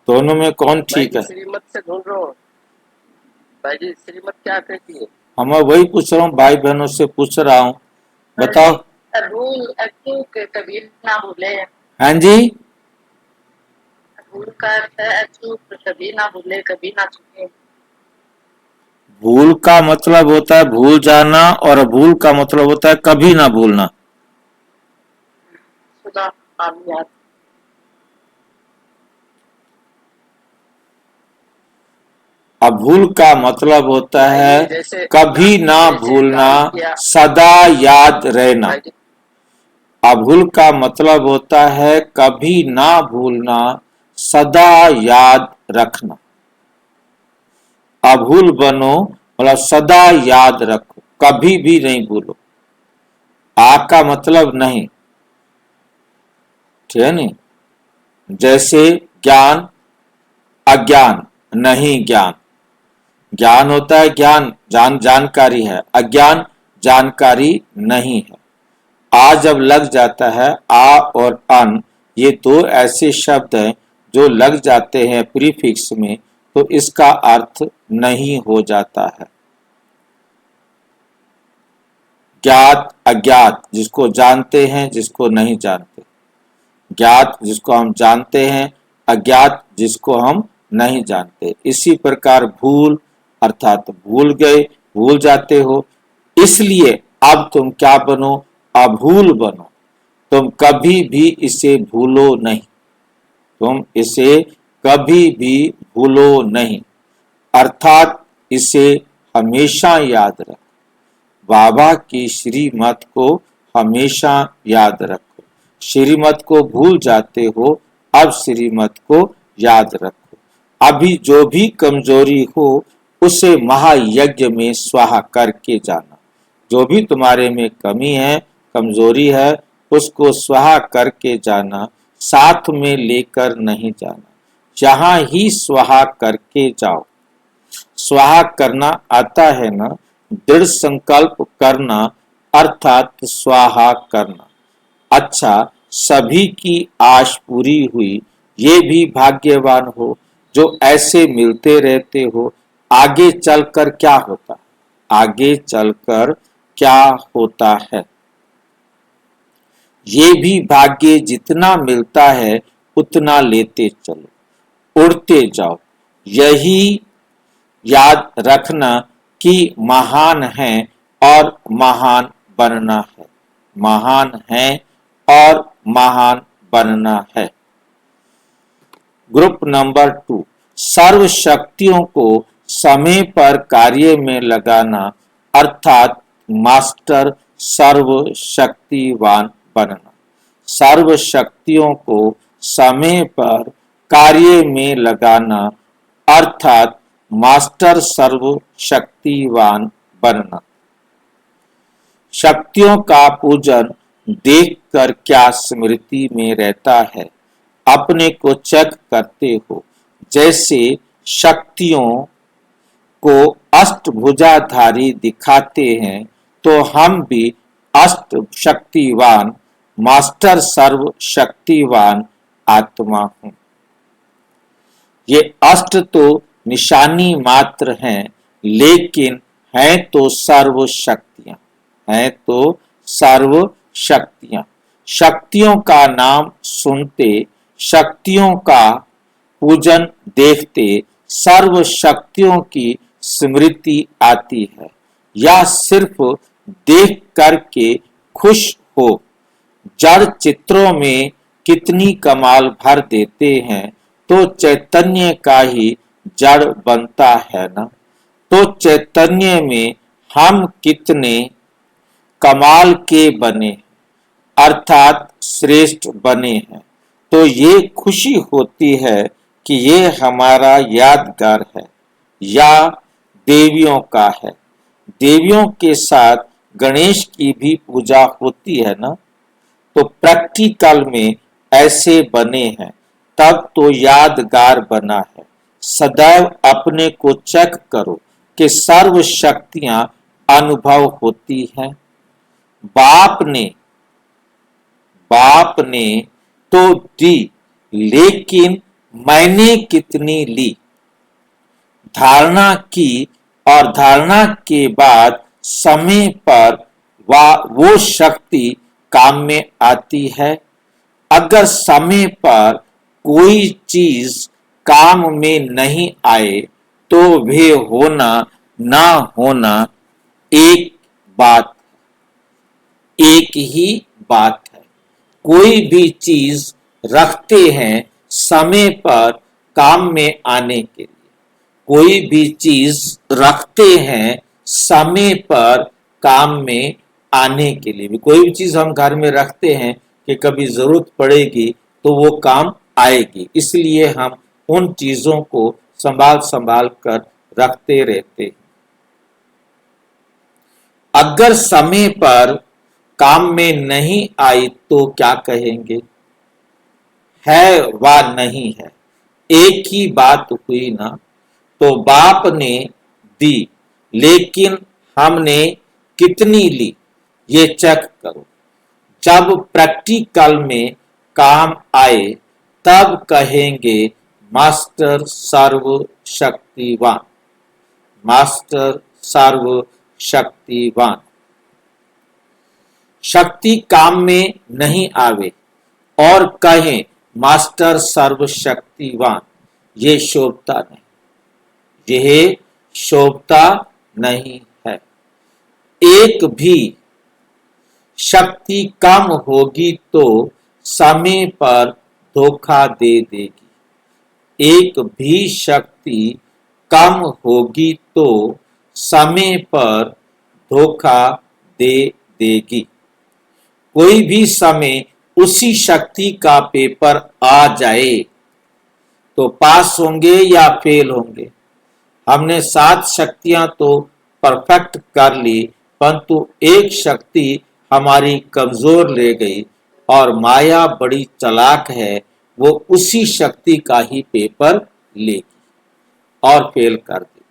दोनों में कौन ठीक है? श्रीमत से ढूंढ रहा हूँ भाई जी, श्रीमत क्या कहती है? हम वही पूछ रहा हूँ, भाई बहनों से पूछ रहा हूँ, बताओ। भूल अचूक कभी ना भूले। हाँ जी, भूल का अर्थ है अचूक, कभी ना भूले, कभी ना चूके। भूल का मतलब होता है भूल जाना, और भूल का मतलब होता है कभी ना भूलना। सुधा याद। अभूल का मतलब होता है कभी ना भूलना, सदा याद रहना। अभूल का मतलब होता है कभी ना भूलना, सदा याद रखना। अभूल बनो मतलब सदा याद रखो, कभी भी नहीं भूलो। आ का मतलब नहीं, ठीक है नहीं। जैसे ज्ञान, अज्ञान, नहीं ज्ञान। ज्ञान होता है ज्ञान, जानकारी है। अज्ञान जानकारी नहीं है। आ जब लग जाता है, आ और अन ये दो ऐसे शब्द हैं जो लग जाते हैं प्रीफिक्स में, तो इसका अर्थ नहीं हो जाता है। ज्ञात अज्ञात, जिसको जानते हैं जिसको नहीं जानते। ज्ञात जिसको हम जानते हैं, अज्ञात जिसको हम नहीं जानते। इसी प्रकार भूल अर्थात भूल गए, भूल जाते हो, इसलिए अब तुम क्या बनो, अभूल बनो। तुम कभी भी इसे भूलो नहीं, तुम इसे कभी भी भूलो नहीं, अर्थात इसे हमेशा याद रखो। बाबा की श्रीमत को हमेशा याद रखो। श्रीमत को भूल जाते हो, अब श्रीमत को याद रखो। अभी जो भी कमजोरी हो उसे महायज्ञ में स्वाहा करके जाना। जो भी तुम्हारे में कमी है, कमजोरी है, उसको स्वाहा करके जाना, साथ में लेकर नहीं जाना। जहां ही स्वाहा करके जाओ। स्वाहा करना आता है ना, दृढ़ संकल्प करना अर्थात स्वाहा करना। अच्छा, सभी की आश पूरी हुई, ये भी भाग्यवान हो जो ऐसे मिलते रहते हो। आगे चलकर क्या होता, आगे चलकर क्या होता है, ये भी भाग्य जितना मिलता है उतना लेते चलो, उड़ते जाओ। यही याद रखना कि महान है और महान बनना है, महान है और महान बनना है। ग्रुप नंबर 2, सर्व शक्तियों को समय पर कार्य में लगाना अर्थात मास्टर सर्वशक्तिवान बनना। सर्व शक्तियों को समय पर कार्य में लगाना अर्थात मास्टर सर्वशक्तिवान बनना। शक्तियों का पूजन देखकर क्या स्मृति में रहता है, अपने को चेक करते हो। जैसे शक्तियों को अष्टभुजाधारी दिखाते हैं, तो हम भी अष्ट शक्तिवान मास्टर सर्व शक्तिवान आत्मा हूं। ये अष्ट तो निशानी मात्र हैं, लेकिन हैं तो सर्व शक्तियां, हैं तो सर्व शक्तियां। शक्तियों का नाम सुनते, शक्तियों का पूजन देखते सर्व शक्तियों की स्मृति आती है, या सिर्फ देख करके खुश हो। जड़ चित्रों में कितनी कमाल भर देते हैं, तो चैतन्य का ही जड़ बनता है ना। तो चैतन्य में हम कितने कमाल के बने अर्थात श्रेष्ठ बने हैं, तो ये खुशी होती है कि ये हमारा यादगार है या देवियों का है। देवियों के साथ गणेश की भी पूजा होती है ना, तो प्रैक्टिकल में ऐसे बने हैं, तब तो यादगार बना है। सदैव अपने को चेक करो कि सर्व शक्तियां अनुभव होती हैं। बाप ने तो दी, लेकिन मैंने कितनी ली। धारणा की और धारणा के बाद समय पर वो शक्ति काम में आती है। अगर समय पर कोई चीज काम में नहीं आए, तो वे होना ना होना एक बात, एक ही बात है। कोई भी चीज रखते हैं समय पर काम में आने के लिए, कोई भी चीज रखते हैं समय पर काम में आने के लिए भी। कोई भी चीज हम घर में रखते हैं कि कभी जरूरत पड़ेगी तो वो काम आएगी, इसलिए हम उन चीजों को संभाल संभाल कर रखते रहते हैं। अगर समय पर काम में नहीं आई तो क्या कहेंगे? है वा नहीं है, एक ही बात हुई ना। तो बाप ने दी, लेकिन हमने कितनी ली ये चेक करो। जब प्रैक्टिकल में काम आए तब कहेंगे मास्टर सर्वशक्तिवान, मास्टर सर्वशक्तिवान। शक्ति काम में नहीं आवे और कहें मास्टर सर्वशक्तिवान, ये शोभता नहीं, यह शोभता नहीं है। एक भी शक्ति कम होगी तो समय पर धोखा दे देगी। एक भी शक्ति कम होगी तो समय पर धोखा दे देगी। कोई भी समय उसी शक्ति का पेपर आ जाए तो पास होंगे या फेल होंगे। हमने 7 शक्तियां तो परफेक्ट कर ली, परंतु एक शक्ति हमारी कमजोर ले गई और माया बड़ी चालाक है, वो उसी शक्ति का ही पेपर लेगी और फेल कर देगी।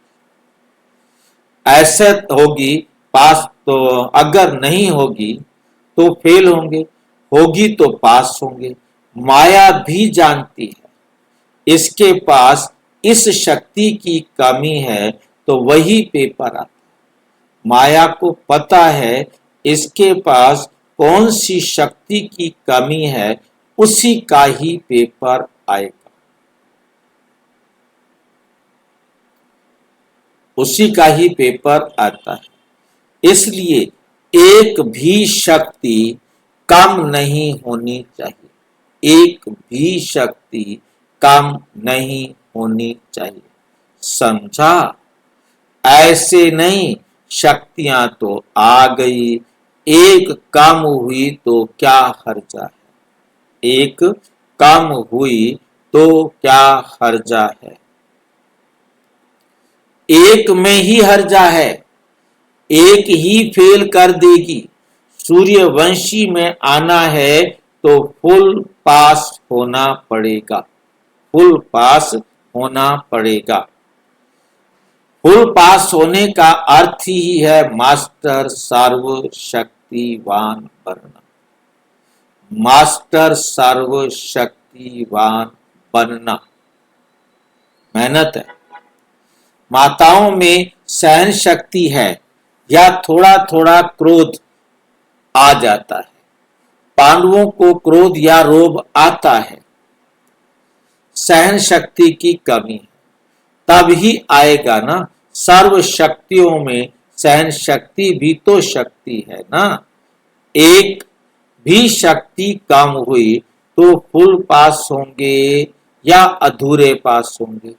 ऐसे होगी पास, तो अगर नहीं होगी तो फेल होंगे, होगी तो पास होंगे। माया भी जानती है इसके पास इस शक्ति की कमी है तो वही पेपर आता है। माया को पता है इसके पास कौन सी शक्ति की कमी है, उसी का ही पेपर आएगा, उसी का ही पेपर आता है। इसलिए एक भी शक्ति कम नहीं होनी चाहिए, एक भी शक्ति कम नहीं होनी चाहिए। समझा? ऐसे नहीं शक्तियां तो आ गई, एक कम हुई तो क्या हर्जा है, एक कम हुई तो क्या हर्जा है। एक में ही हर्जा है, एक ही फेल कर देगी। सूर्यवंशी में आना है तो फुल पास होना पड़ेगा, फुल पास होना पड़ेगा। फुल पास होने का अर्थ ही है मास्टर सर्वशक्तिवान बनना, मास्टर सर्वशक्तिवान बनना मेहनत है। माताओं में सहन शक्ति है या थोड़ा थोड़ा क्रोध आ जाता है। पांडवों को क्रोध या रोब आता है, सहन शक्ति की कमी है, तब ही आएगा ना। सर्व शक्तियों में सहन शक्ति भी तो शक्ति है ना। एक भी शक्ति कम हुई तो फुल पास होंगे या अधूरे पास होंगे?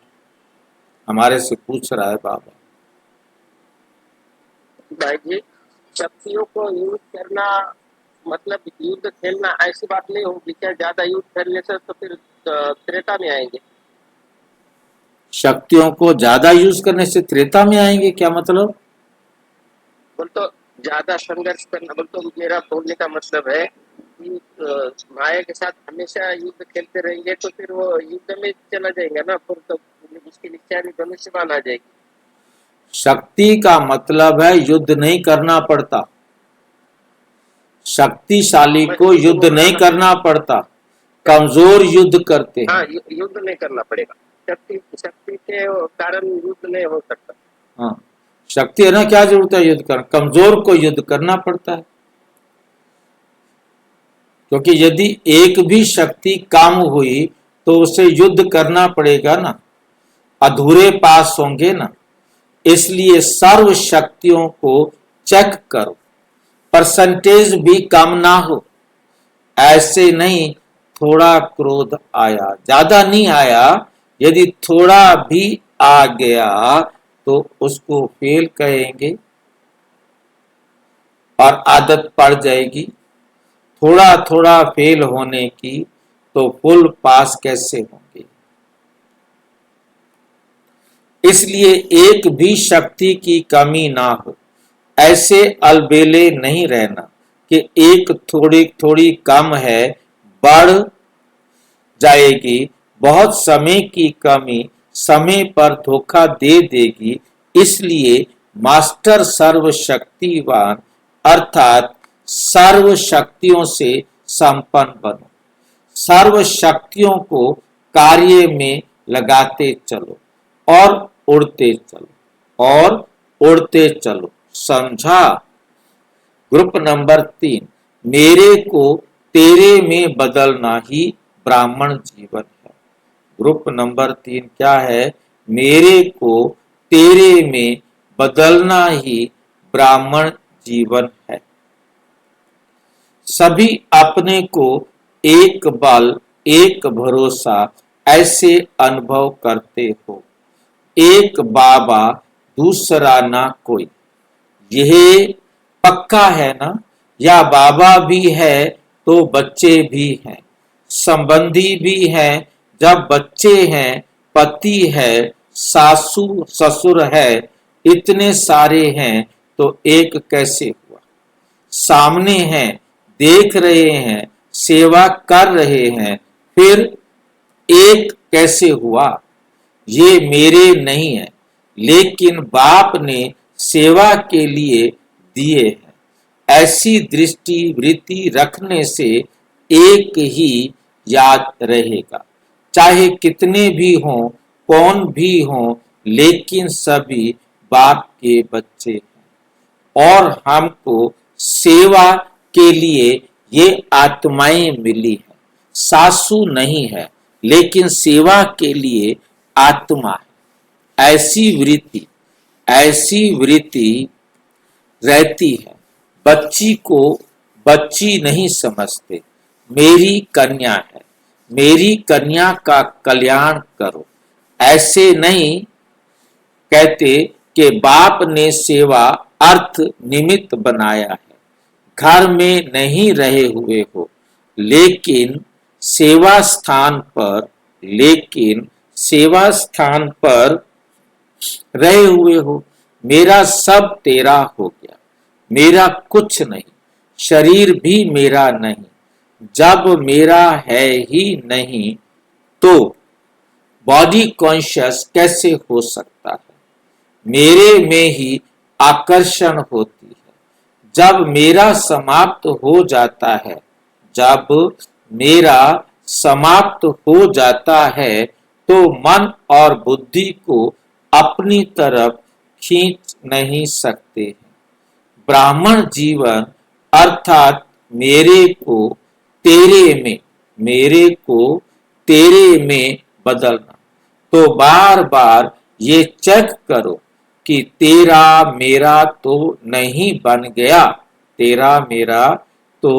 हमारे से पूछ रहा है बाबा। भाई जी, शक्तियों को यूज करना मतलब युद्ध खेलना, ऐसी बात नहीं होगी क्या? ज्यादा युद्ध खेलने से तो फिर त्रेता में आएंगे। शक्तियों को ज्यादा यूज करने से त्रेता में आएंगे, क्या मतलब? बोल तो ज्यादा संघर्ष करना, बोल तो मेरा बोलने का मतलब है कि माया के साथ हमेशा युद्ध खेलते रहेंगे तो फिर वो युद्ध में चला जाएगा ना, फिर तो उसकी निशानी धनुष्यबाण आ जाएगी। शक्ति का मतलब है युद्ध नहीं करना पड़ता, शक्तिशाली को युद्ध नहीं करना पड़ता, कमजोर युद्ध करते हैं। हाँ, युद्ध नहीं करना पड़ेगा, शक्ति के कारण युद्ध नहीं हो सकता। हाँ, शक्ति है ना, क्या जरूरत है युद्ध करना? कमजोर को युद्ध करना पड़ता है, क्योंकि यदि एक भी शक्ति कम हुई तो उसे युद्ध करना पड़ेगा ना, अधूरे पास होंगे ना। इसलिए सर्व शक्तियों को चेक करो, परसेंटेज भी कम ना हो। ऐसे नहीं थोड़ा क्रोध आया, ज्यादा नहीं आया, यदि थोड़ा भी आ गया तो उसको फेल कहेंगे। और आदत पड़ जाएगी थोड़ा थोड़ा फेल होने की, तो फुल पास कैसे होंगे। इसलिए एक भी शक्ति की कमी ना हो, ऐसे अलबेले नहीं रहना कि एक थोड़ी थोड़ी कम है, बढ़ जाएगी, बहुत समय की कमी समय पर धोखा दे देगी। इसलिए मास्टर सर्वशक्तिवान अर्थात सर्व शक्तियों से संपन्न बनो, सर्व शक्तियों को कार्य में लगाते चलो और उड़ते चलो और उड़ते चलो। समझा। ग्रुप नंबर 3, मेरे को तेरे में बदलना ही ब्राह्मण जीवन है। ग्रुप नंबर 3 क्या है? मेरे को तेरे में बदलना ही ब्राह्मण जीवन है। सभी अपने को एक बल एक भरोसा ऐसे अनुभव करते हो, एक बाबा दूसरा ना कोई। यह पक्का है ना? या बाबा भी है तो बच्चे भी हैं, संबंधी भी हैं। जब बच्चे हैं, पति है, सासू ससुर है, इतने सारे हैं तो एक कैसे हुआ? सामने हैं, देख रहे हैं, सेवा कर रहे हैं, फिर एक कैसे हुआ? ये मेरे नहीं है, लेकिन बाप ने सेवा के लिए दिए हैं। ऐसी दृष्टि वृत्ति रखने से एक ही याद रहेगा, चाहे कितने भी हों, कौन भी हों, लेकिन सभी बाप के बच्चे हैं। और हमको सेवा के लिए ये आत्माएं मिली है, सासू नहीं है, लेकिन सेवा के लिए आत्मा है। ऐसी वृत्ति रहती है। बच्ची को बच्ची नहीं समझते, मेरी कन्या है, मेरी कन्या का कल्याण करो। ऐसे नहीं कहते कि बाप ने सेवा अर्थ निमित्त बनाया है, घर में नहीं रहे हुए हो, लेकिन सेवा स्थान पर रहे हुए हो। मेरा सब तेरा हो गया, मेरा कुछ नहीं, शरीर भी मेरा नहीं। जब मेरा है ही नहीं तो बॉडी कॉन्शियस कैसे हो सकता है? मेरे में ही आकर्षण होती है। जब मेरा समाप्त हो जाता है तो मन और बुद्धि को अपनी तरफ खींच नहीं सकते हैं। ब्राह्मण जीवन अर्थात मेरे को तेरे में बदलना। तो बार बार ये चेक करो कि तेरा मेरा तो नहीं बन गया, तेरा मेरा तो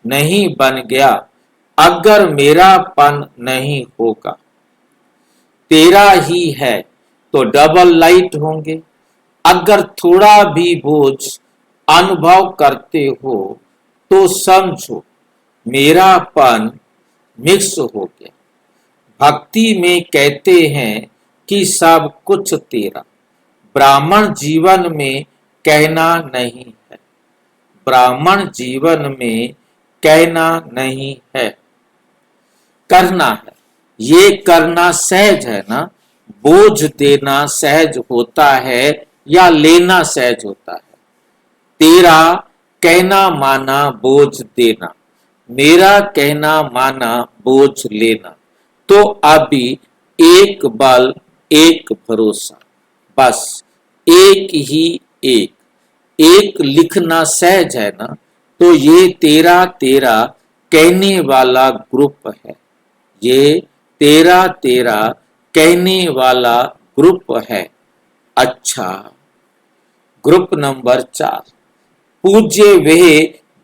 नहीं बन गया। अगर मेरापन नहीं होगा, तेरा ही है तो डबल लाइट होंगे। अगर थोड़ा भी बोझ अनुभव करते हो तो समझो मेरापन मिक्स हो गया। भक्ति में कहते हैं कि सब कुछ तेरा। ब्राह्मण जीवन में कहना नहीं है, ब्राह्मण जीवन में कहना नहीं है, करना है। ये करना सहज है ना? बोझ देना सहज होता है या लेना सहज होता है? तेरा कहना माना बोझ देना, मेरा कहना माना बोझ लेना। तो अभी एक बल एक भरोसा, बस एक ही एक लिखना सहज है ना? तो ये तेरा कहने वाला ग्रुप है, ये तेरा कहने वाला ग्रुप है। अच्छा, ग्रुप नंबर 4, पूज्य वह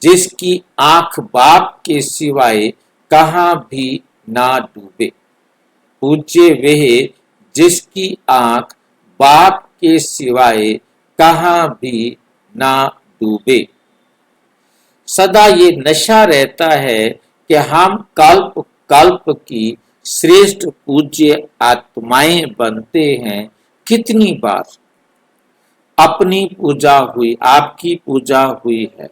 जिसकी आंख बाप के सिवाय कहां भी ना डूबे। पूज्य वह जिसकी आंख बाप के सिवाय कहां भी ना डूबे। सदा ये नशा रहता है कि हम कल्प कल्प की श्रेष्ठ पूज्य आत्माएं बनते हैं। कितनी बार अपनी पूजा हुई, आपकी पूजा हुई है,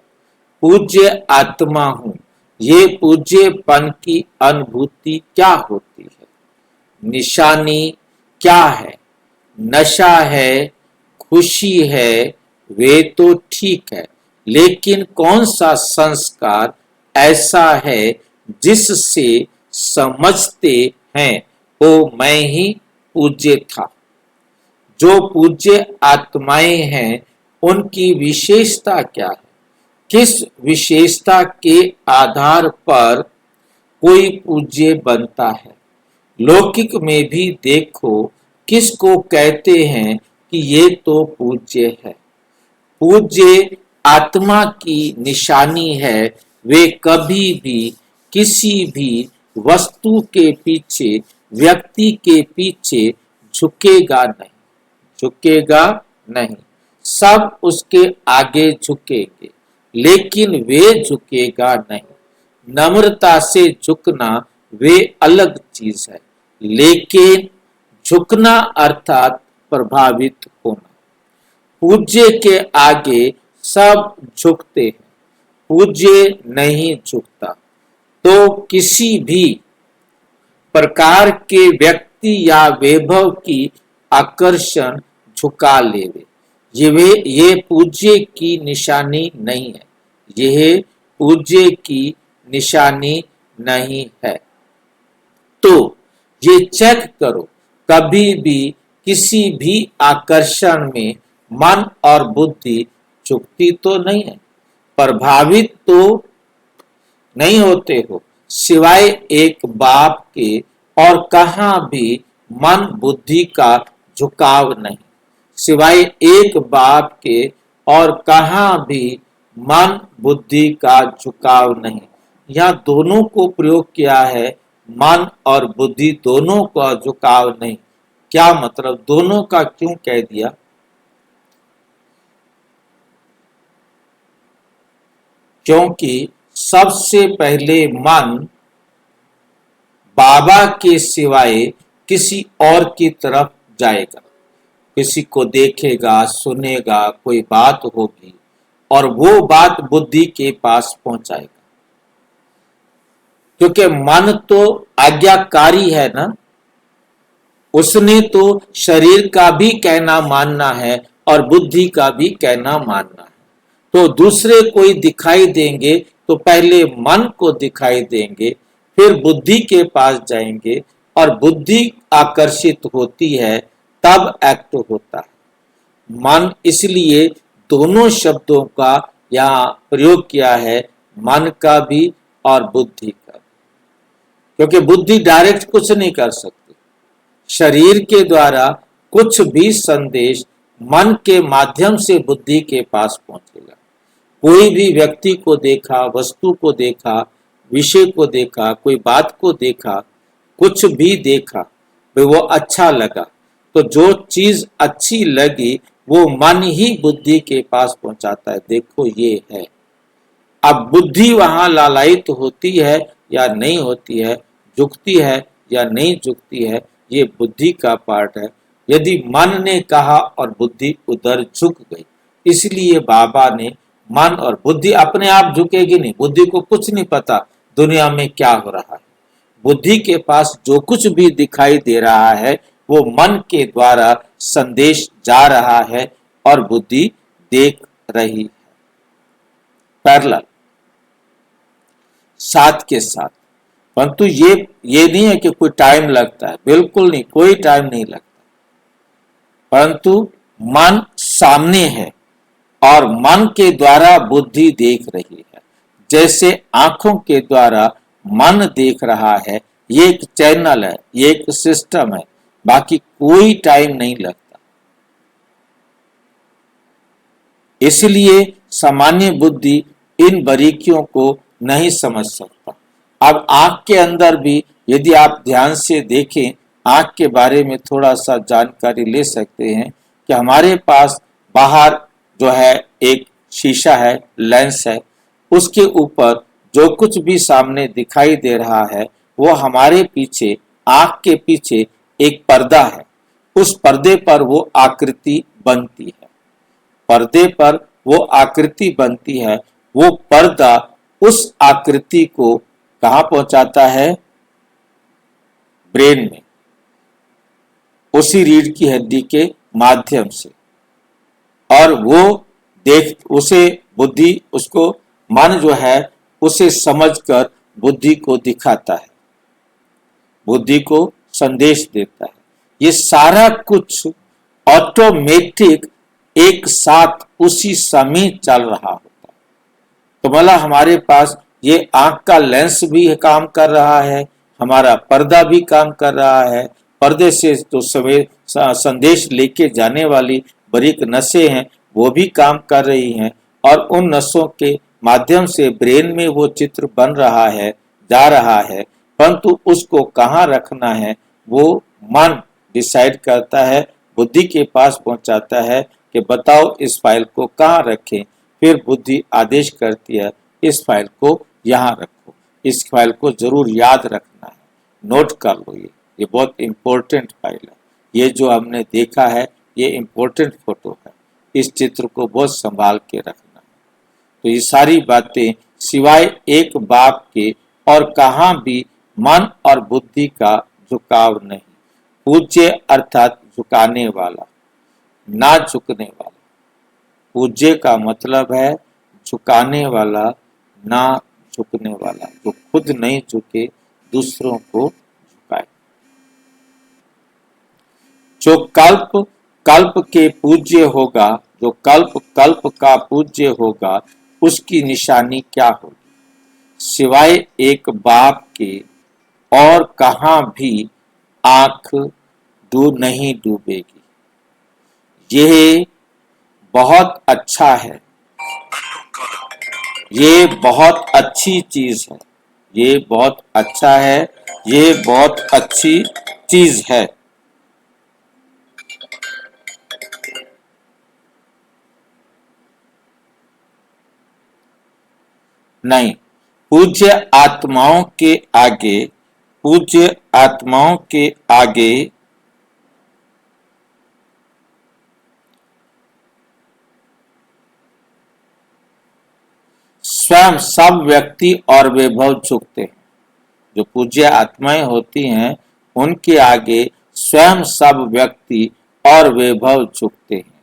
पूज्य आत्मा हूं। ये पूज्यपन की अनुभूति क्या होती है? निशानी क्या है? नशा है, खुशी है, वे तो ठीक है, लेकिन कौन सा संस्कार ऐसा है जिससे समझते हैं ओ मैं ही पूज्य था? जो पूज्य आत्माएं हैं उनकी विशेषता क्या है? किस विशेषता के आधार पर कोई पूज्य बनता है? लौकिक में भी देखो किसको कहते हैं कि ये तो पूज्य है। पूज्य आत्मा की निशानी है, वे कभी भी किसी भी वस्तु के पीछे, व्यक्ति के पीछे झुकेगा नहीं, झुकेगा नहीं। सब उसके आगे झुकेंगे, लेकिन वे झुकेगा नहीं। नम्रता से झुकना वे अलग चीज है, लेकिन झुकना अर्थात प्रभावित होना। पूज्य के आगे सब झुकते हैं, पूज्य नहीं झुकता। तो किसी भी प्रकार के व्यक्ति या वैभव की आकर्षण झुका लेवे, ये पूज्य की निशानी नहीं है। यह पूज्य की निशानी नहीं है। तो ये चेक करो, कभी भी किसी भी आकर्षण में मन और बुद्धि झुकती तो नहीं है, प्रभावित तो नहीं होते हो, सिवाय एक बाप के और कहां भी मन बुद्धि का झुकाव नहीं। सिवाय एक बाप के और कहां भी मन बुद्धि का झुकाव नहीं। यह दोनों को प्रयोग किया है, मन और बुद्धि दोनों का झुकाव नहीं। क्या मतलब? दोनों का क्यों कह दिया? क्योंकि सबसे पहले मन बाबा के सिवाय किसी और की तरफ जाएगा, किसी को देखेगा, सुनेगा, कोई बात होगी और वो बात बुद्धि के पास पहुंचाएगा। क्योंकि मन तो आज्ञाकारी है ना, उसने तो शरीर का भी कहना मानना है और बुद्धि का भी कहना मानना है। तो दूसरे कोई दिखाई देंगे तो पहले मन को दिखाई देंगे, फिर बुद्धि के पास जाएंगे और बुद्धि आकर्षित होती है, तब एक्ट होता है। मन, इसलिए दोनों शब्दों का यहाँ प्रयोग किया है, मन का भी और बुद्धि का भी। क्योंकि बुद्धि डायरेक्ट कुछ नहीं कर सकती, शरीर के द्वारा कुछ भी संदेश मन के माध्यम से बुद्धि के पास पहुंचेगा। कोई भी व्यक्ति को देखा, वस्तु को देखा, विषय को देखा, कोई बात को देखा, कुछ भी देखा, वो अच्छा लगा, तो जो चीज अच्छी लगी वो मन ही बुद्धि के पास पहुंचाता है, देखो ये है। अब बुद्धि वहां लालायित होती है या नहीं होती है, झुकती है या नहीं झुकती है, ये बुद्धि का पार्ट है। यदि मन ने कहा और बुद्धि उधर झुक गई, इसलिए बाबा ने मन और बुद्धि अपने आप झुकेगी नहीं, बुद्धि को कुछ नहीं पता दुनिया में क्या हो रहा है। बुद्धि के पास जो कुछ भी दिखाई दे रहा है वो मन के द्वारा संदेश जा रहा है और बुद्धि देख रही है। पैरेलल, साथ के साथ। परंतु ये नहीं है कि कोई टाइम लगता है, बिल्कुल नहीं, कोई टाइम नहीं लगता। परंतु मन सामने है और मन के द्वारा बुद्धि देख रही है। जैसे आंखों के द्वारा मन देख रहा है, ये एक चैनल है, ये एक सिस्टम है, बाकी कोई टाइम नहीं लगता। इसलिए सामान्य बुद्धि इन बारीकियों को नहीं समझ सकता। अब आंख के अंदर भी यदि आप ध्यान से देखें, आंख के बारे में थोड़ा सा जानकारी ले सकते हैं कि हमारे पास बाहर जो है एक शीशा है, लेंस है, उसके ऊपर जो कुछ भी सामने दिखाई दे रहा है वो हमारे पीछे, आंख के पीछे एक पर्दा है। उस पर्दे पर वो आकृति बनती है, पर्दे पर वो आकृति बनती है। वो पर्दा उस आकृति को कहाँ पहुंचाता है? ब्रेन में, उसी रीढ़ की हड्डी के माध्यम से। और वो उसे बुद्धि, उसको मन जो है उसे समझकर बुद्धि को दिखाता है, बुद्धि को संदेश देता है। ये सारा कुछ ऑटोमेटिक एक साथ उसी समय चल रहा होता है। तो मतलब हमारे पास ये आंख का लेंस भी काम कर रहा है, हमारा पर्दा भी काम कर रहा है, पर्दे से जो संदेश लेके जाने वाली बारीक नसें हैं वो भी काम कर रही हैं, और उन नसों के माध्यम से ब्रेन में वो चित्र बन रहा है, जा रहा है। परंतु उसको कहाँ रखना है वो मन डिसाइड करता है, बुद्धि के पास पहुंचाता है कि बताओ इस फाइल को कहाँ रखें। फिर बुद्धि आदेश करती है इस फाइल को यहाँ रखो, इस फाइल को जरूर याद रखना है, नोट कर लो, ये बहुत इंपॉर्टेंट फाइल है, ये जो हमने देखा है ये इंपॉर्टेंट फोटो है, इस चित्र को बहुत संभाल के रखना है। तो ये सारी बातें सिवाय एक बाप के और कहाँ भी मन और बुद्धि का झुकाव नहीं। पूज्य अर्थात झुकाने वाला, ना झुकने वाला। पूज्य का मतलब है झुकाने वाला, ना झुकने वाला, जो खुद नहीं झुके दूसरों को झुकाए। जो कल्प कल्प के पूज्य होगा, जो कल्प कल्प का पूज्य होगा, उसकी निशानी क्या होगी? सिवाय एक बाप के और कहाँ भी आंख नहीं डूबेगी। यह बहुत अच्छा है, ये बहुत अच्छी चीज है, ये बहुत अच्छा है, ये बहुत अच्छी चीज है। नहीं, पूज्य आत्माओं के आगे, पूज्य आत्माओं के आगे स्वयं सब व्यक्ति और वैभव झुकते हैं। जो पूज्य आत्माएं होती हैं उनके आगे स्वयं सब व्यक्ति और वैभव झुकते हैं।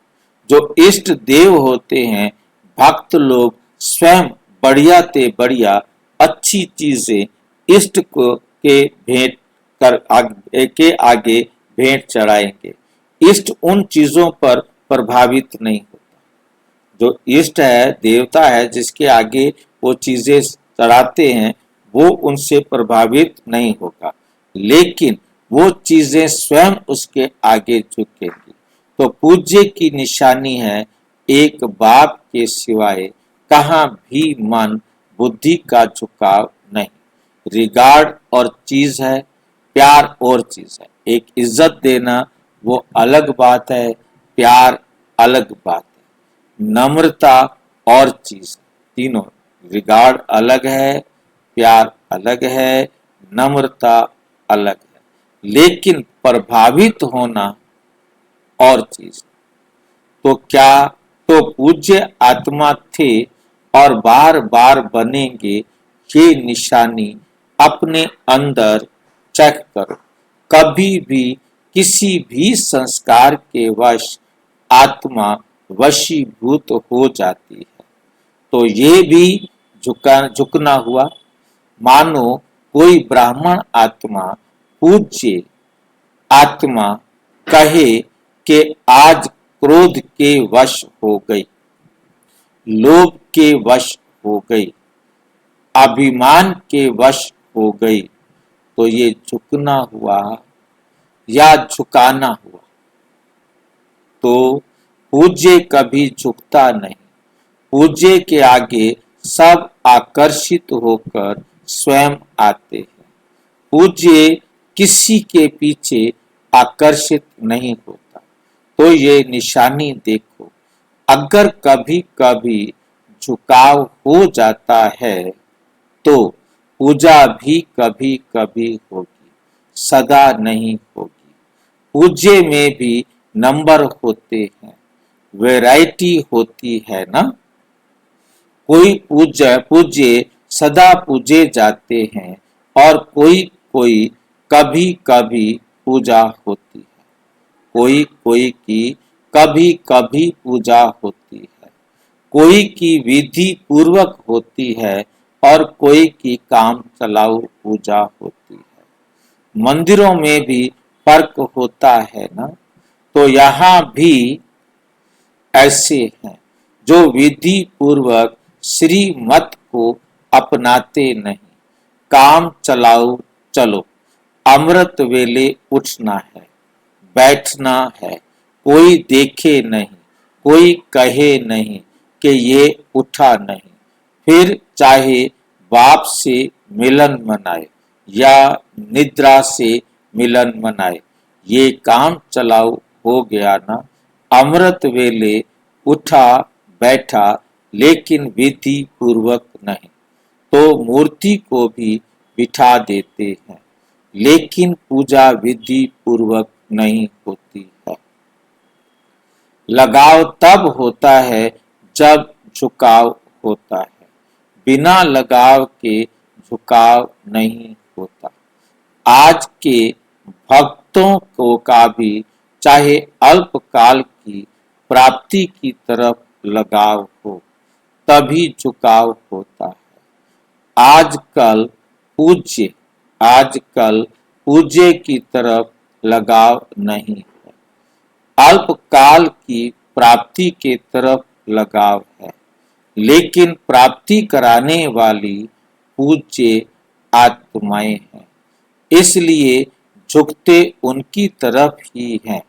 जो इष्ट देव होते हैं, भक्त लोग स्वयं बढ़िया ते बढ़िया अच्छी चीजें इष्ट को के भेंट कर के आगे भेंट चढ़ाएंगे। इष्ट उन चीजों पर प्रभावित नहीं होता। जो इष्ट है, देवता है, जिसके आगे वो चीजें चढ़ाते हैं, वो उनसे प्रभावित नहीं होगा, लेकिन वो चीजें स्वयं उसके आगे झुकेंगी। तो पूज्य की निशानी है एक बाप के सिवाय कहाँ भी मन बुद्धि का झुकाव नहीं। रिगार्ड और चीज है, प्यार और चीज है। एक इज्जत देना वो अलग बात है, प्यार अलग बात है। नम्रता और चीज, तीनों, रिगार्ड अलग है, प्यार अलग है, नम्रता अलग है, लेकिन प्रभावित होना और चीज। तो क्या, तो पूज्य आत्मा थे और बार बार बनेंगे, ये निशानी अपने अंदर चेक करो। कभी भी किसी भी संस्कार के वश आत्मा वशीभूत हो जाती है, तो ये भी झुकना हुआ। मानो कोई ब्राह्मण आत्मा पूज्य आत्मा कहे कि आज क्रोध के वश हो गई, लोभ के वश हो गई, अभिमान के वश हो गई, तो ये झुकना हुआ या झुकाना हुआ। तो पूज्य कभी झुकता नहीं। पूज्य के आगे सब आकर्षित होकर स्वयं आते हैं। पूज्य किसी के पीछे आकर्षित नहीं होता। तो ये निशानी देखो, अगर कभी कभी झुकाव हो जाता है तो पूजा भी कभी कभी होगी, सदा नहीं होगी। पूज्य में भी नंबर होते हैं, वैरायटी होती है ना। कोई पूज्य सदा पूजे जाते हैं और कोई कोई कभी कभी पूजा होती है, कोई कोई की कभी कभी पूजा होती है, कोई की विधि पूर्वक होती है और कोई की काम चलाऊ पूजा होती है। मंदिरों में भी फर्क होता है ना। तो यहाँ भी ऐसे हैं जो विधि पूर्वक श्रीमत को अपनाते नहीं, काम चलाओ चलो, अमृत वेले उठना है, बैठना है, कोई देखे नहीं, कोई कहे नहीं कि ये उठा नहीं, फिर चाहे बाप से मिलन मनाए या निद्रा से मिलन मनाए, ये काम चलाओ हो गया ना। अमृत वेले उठा बैठा लेकिन विधि पूर्वक नहीं, तो मूर्ति को भी बिठा देते हैं लेकिन पूजा विधि पूर्वक नहीं होती है। लगाव तब होता है जब झुकाव होता है, बिना लगाव के झुकाव नहीं होता। आज के भक्तों को का भी चाहे अल्पकाल की प्राप्ति की तरफ लगाव हो तभी झुकाव होता है। आजकल पूज्य की तरफ लगाव नहीं है, अल्पकाल की प्राप्ति के तरफ लगाव है, लेकिन प्राप्ति कराने वाली पूज्य आत्माएं हैं, इसलिए झुकते उनकी तरफ ही हैं।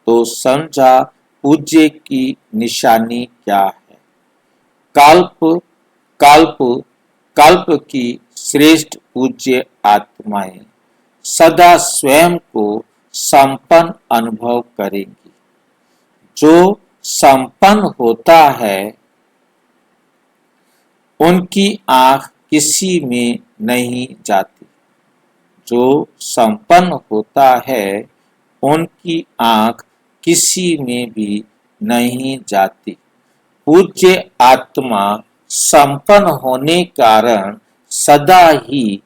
तो समझा पूज्य की निशानी क्या है। कल्प की श्रेष्ठ पूज्य आत्माएं सदा स्वयं को संपन्न अनुभव करेंगी। जो संपन्न होता है उनकी आंख किसी में नहीं जाती, जो संपन्न होता है उनकी आंख किसी में भी नहीं जाती। पूज्य आत्मा संपन्न होने कारण सदा ही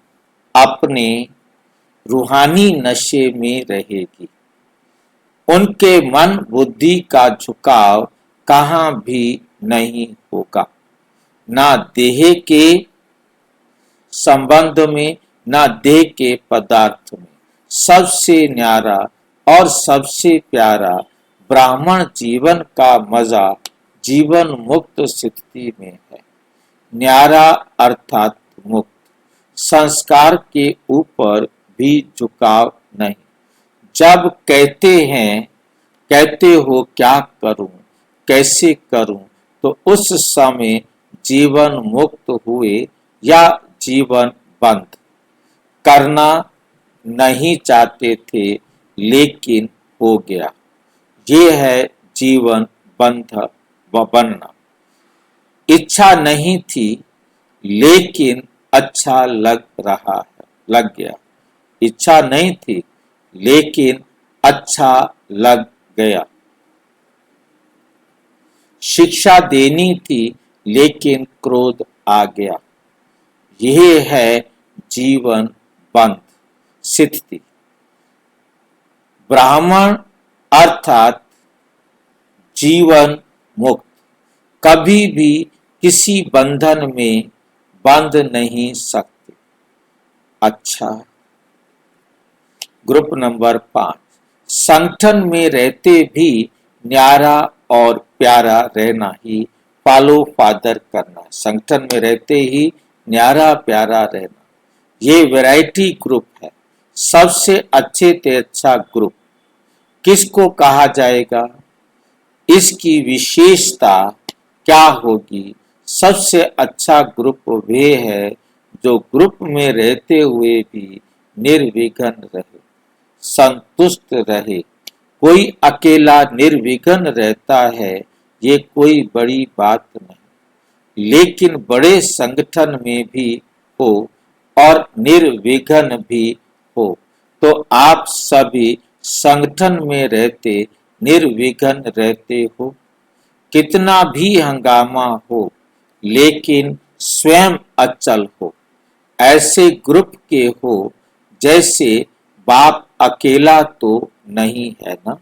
अपने रूहानी नशे में रहेगी। उनके मन बुद्धि का झुकाव कहाँ भी नहीं होगा, ना देह के संबंध में ना देह के पदार्थ में। सबसे न्यारा और सबसे प्यारा ब्राह्मण जीवन का मजा जीवन मुक्त स्थिति में है। न्यारा अर्थात मुक्त, संस्कार के ऊपर भी झुकाव नहीं। जब कहते हो क्या करूं, कैसे करूं, तो उस समय जीवन मुक्त हुए या जीवन बंद करना नहीं चाहते थे लेकिन हो गया। ये है जीवन बंध बनना। इच्छा नहीं थी लेकिन अच्छा लग गया। इच्छा नहीं थी लेकिन अच्छा लग गया। शिक्षा देनी थी लेकिन क्रोध आ गया। यह है जीवन बंध स्थिति। ब्राह्मण अर्थात जीवन मुक्त कभी भी किसी बंधन में बंध नहीं सकते। अच्छा, ग्रुप नंबर 5, संगठन में रहते भी न्यारा और प्यारा रहना ही फॉलो फादर करना। संगठन में रहते ही न्यारा प्यारा रहना, ये वैरायटी ग्रुप है। सबसे अच्छे से अच्छा ग्रुप किसको कहा जाएगा, इसकी विशेषता क्या होगी। सबसे अच्छा ग्रुप वे है जो ग्रुप में रहते हुए भी निर्विघ्न रहे, संतुष्ट रहे। कोई अकेला निर्विघ्न रहता है, ये कोई बड़ी बात नहीं, लेकिन बड़े संगठन में भी हो और निर्विघ्न भी हो। तो आप सभी संगठन में रहते निर्विघ्न रहते हो। कितना भी हंगामा हो लेकिन स्वयं अचल हो। ऐसे ग्रुप के हो जैसे बाप अकेला तो नहीं है ना,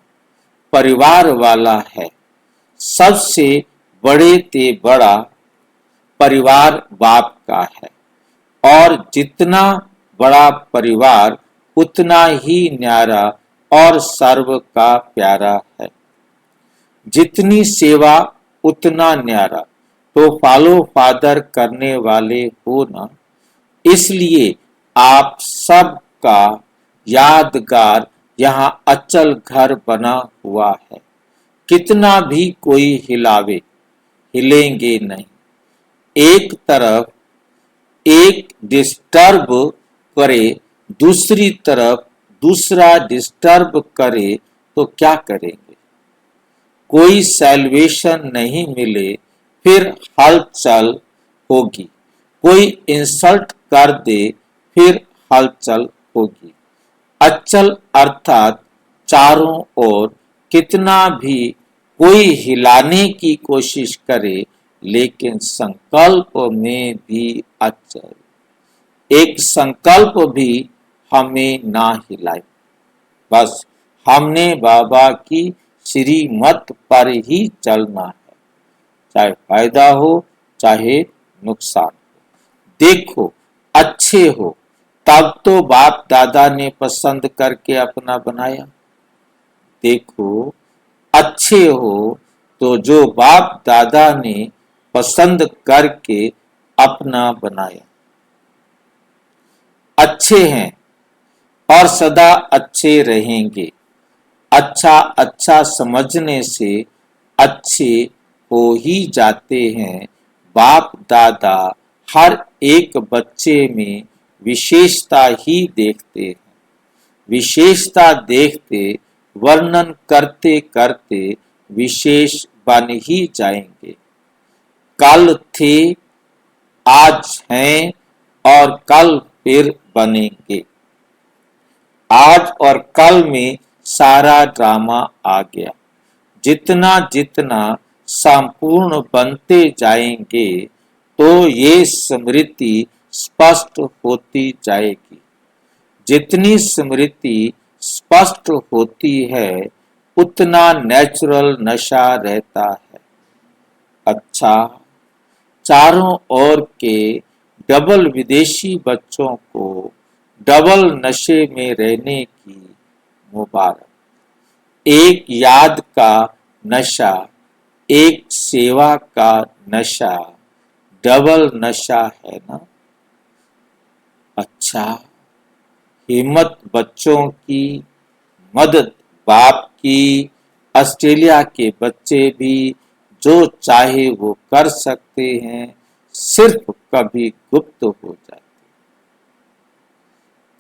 परिवार वाला है। सबसे बड़े ते बड़ा परिवार बाप का है और जितना बड़ा परिवार उतना ही न्यारा और सर्व का प्यारा है। जितनी सेवा उतना न्यारा। तो फॉलो फादर करने वाले हो ना, इसलिए आप सब का यादगार यहाँ अचल घर बना हुआ है। कितना भी कोई हिलावे हिलेंगे नहीं। एक तरफ एक डिस्टर्ब करे, दूसरी तरफ दूसरा डिस्टर्ब करे तो क्या करेंगे? कोई सैल्वेशन नहीं मिले फिर हलचल होगी। कोई इंसल्ट कर दे फिर हलचल होगी। अचल अर्थात चारों ओर कितना भी कोई हिलाने की कोशिश करे लेकिन संकल्प में भी अचल। एक संकल्प भी हमें ना हिलाए। बस हमने बाबा की श्रीमत पर ही चलना है, चाहे फायदा हो चाहे नुकसान हो। देखो अच्छे हो तब तो बाप दादा ने पसंद करके अपना बनाया। देखो अच्छे हो तो जो बाप दादा ने पसंद करके अपना बनाया। अच्छे हैं और सदा अच्छे रहेंगे। अच्छा अच्छा समझने से अच्छे हो ही जाते हैं। बाप दादा हर एक बच्चे में विशेषता ही देखते हैं। विशेषता देखते वर्णन करते करते विशेष बन ही जाएंगे। कल थे आज हैं और कल फिर बनेंगे। आज और कल में सारा ड्रामा आ गया। जितना जितना संपूर्ण बनते जाएंगे तो ये स्मृति स्पष्ट होती जाएगी। जितनी स्मृति स्पष्ट होती है उतना नेचुरल नशा रहता है। अच्छा, चारों ओर के डबल विदेशी बच्चों को डबल नशे में रहने की मुबारक। एक याद का नशा, एक सेवा का नशा, डबल नशा है ना। अच्छा, हिम्मत बच्चों की मदद बाप की। ऑस्ट्रेलिया के बच्चे भी जो चाहे वो कर सकते हैं, सिर्फ कभी गुप्त हो जाते,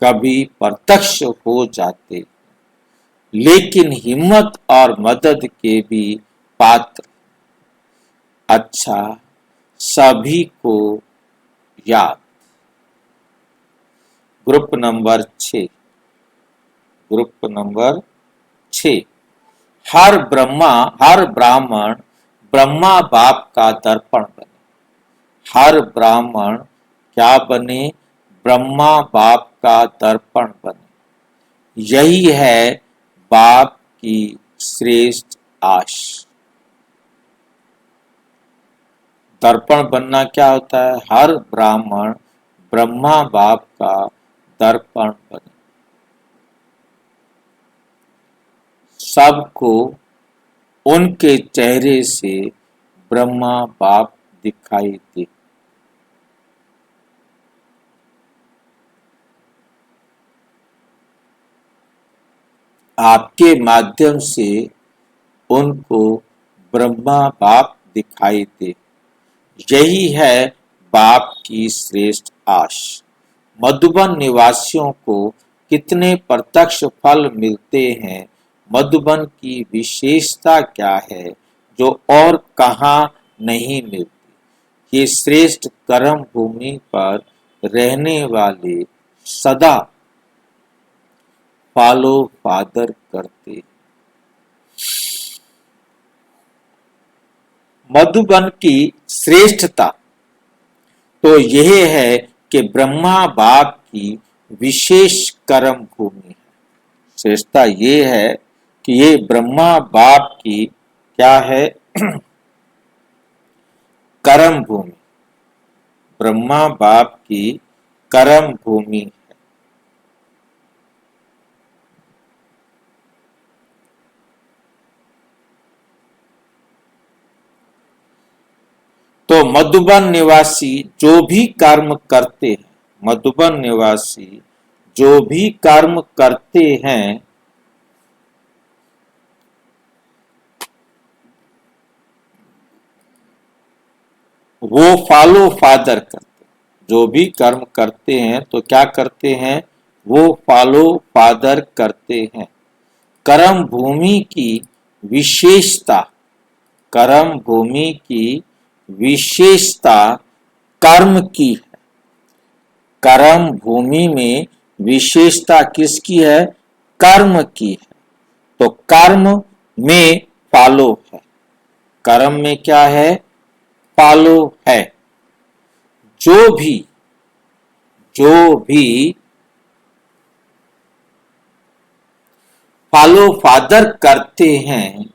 कभी प्रत्यक्ष हो जाते, लेकिन हिम्मत और मदद के भी पात्र। अच्छा, सभी को याद। Group number 6। Group number 6। हर ब्राह्मण ब्रह्मा बाप का दर्पण बने। हर ब्राह्मण क्या बने? ब्रह्मा बाप का दर्पण बने। यही है बाप की श्रेष्ठ आश। दर्पण बनना क्या होता है? हर ब्राह्मण ब्रह्मा बाप का दर्पण बने। सबको उनके चेहरे से ब्रह्मा बाप दिखाई दे। आपके माध्यम से उनको ब्रह्मा बाप दिखाई दे। यही है बाप की श्रेष्ठ आश। मधुबन निवासियों को कितने प्रत्यक्ष फल मिलते हैं? मधुबन की विशेषता क्या है जो और कहाँ नहीं मिलती? ये श्रेष्ठ कर्म भूमि पर रहने वाले सदा फॉलो फादर करते। मधुबन की श्रेष्ठता तो यह है कि ब्रह्मा बाप की विशेष कर्म भूमि है। श्रेष्ठता ये है कि ये ब्रह्मा बाप की क्या है कर्म भूमि, ब्रह्मा बाप की कर्म भूमि है। तो मधुबन निवासी जो भी कर्म करते हैं, मधुबन निवासी जो भी कर्म करते हैं वो फॉलो फादर करते। जो भी कर्म करते हैं तो क्या करते हैं, वो फॉलो फादर करते हैं। कर्म भूमि की विशेषता, कर्म भूमि की विशेषता कर्म की है। कर्म भूमि में विशेषता किसकी है, कर्म की है। तो कर्म में फॉलो है, कर्म में क्या है, फॉलो है। जो भी फॉलो फादर करते हैं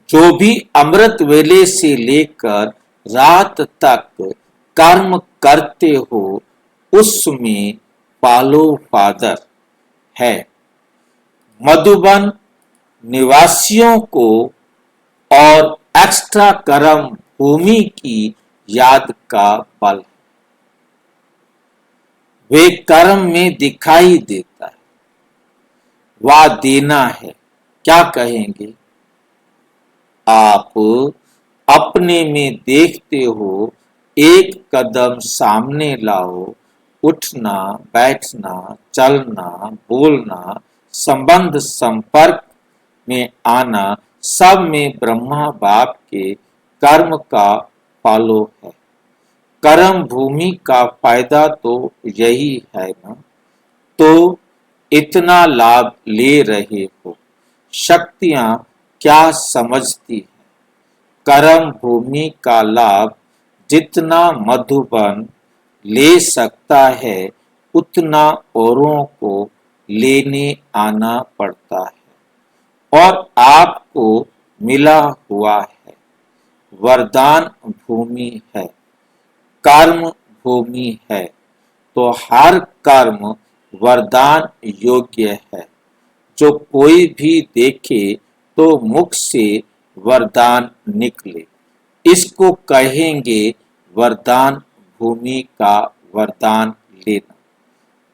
जो भी अमृत वेले से लेकर रात तक कर्म करते हो उसमें फॉलो फादर है। मधुबन निवासियों को और एक्स्ट्रा कर्म भूमि की याद का बल है। वे कर्म में दिखाई देता है, वह देना है। क्या कहेंगे, आप अपने में देखते हो, एक कदम सामने लाओ, उठना बैठना चलना बोलना संबंध संपर्क में आना सब में ब्रह्मा बाप के कर्म का फॉलो है। कर्म भूमि का फायदा तो यही है ना, तो इतना लाभ ले रहे हो। शक्तियां क्या समझती है, कर्म भूमि का लाभ जितना मधुबन ले सकता है उतना औरों को लेने आना पड़ता है और आपको मिला हुआ है। वरदान भूमि है, कर्म भूमि है, तो हर कर्म वरदान योग्य है। जो कोई भी देखे तो मुख से वरदान निकले, इसको कहेंगे वरदान भूमि का वरदान लेना।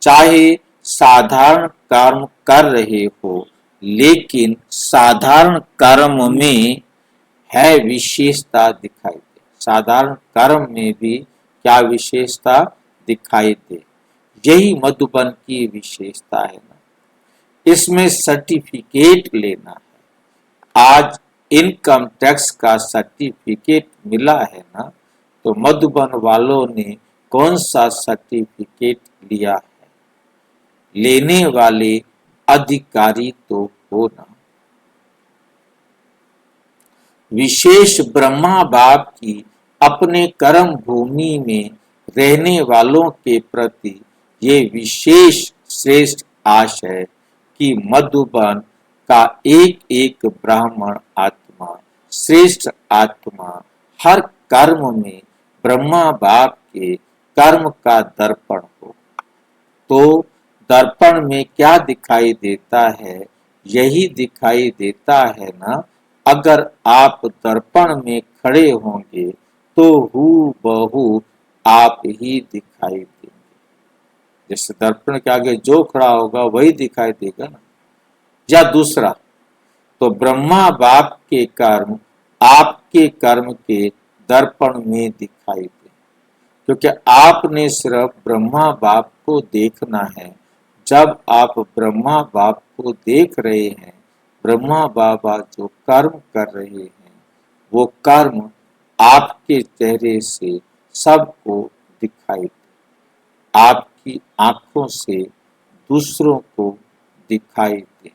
चाहे साधारण कर्म कर रहे हो, लेकिन साधारण कर्म में है विशेषता दिखाई दे। साधारण कर्म में भी क्या विशेषता दिखाई दे, यही मधुबन की विशेषता है ना। इसमें सर्टिफिकेट लेना है। आज इनकम टैक्स का सर्टिफिकेट मिला है ना, तो मधुबन वालों ने कौन सा सर्टिफिकेट लिया है, लेने वाले अधिकारी तो हो ना। विशेष ब्रह्मा बाप की अपने कर्म भूमि में रहने वालों के प्रति ये विशेष श्रेष्ठ आशय कि मधुबन का एक एक ब्राह्मण आत्मा, श्रेष्ठ आत्मा हर कर्म में ब्रह्मा बाप के कर्म का दर्पण हो। तो दर्पण में क्या दिखाई देता है, यही दिखाई देता है ना। अगर आप दर्पण में खड़े होंगे तो हूबहू आप ही दिखाई देंगे। जैसे दर्पण के आगे जो खड़ा होगा वही दिखाई देगा ना। या दूसरा, तो ब्रह्मा बाप के कर्म आपके कर्म के दर्पण में दिखाई दे, क्योंकि आपने सिर्फ ब्रह्मा बाप को देखना है। जब आप ब्रह्मा बाप को देख रहे हैं, ब्रह्मा बाबा जो कर्म कर रहे हैं वो कर्म आपके चेहरे से सबको दिखाई दे, आपकी आंखों से दूसरों को दिखाई दे।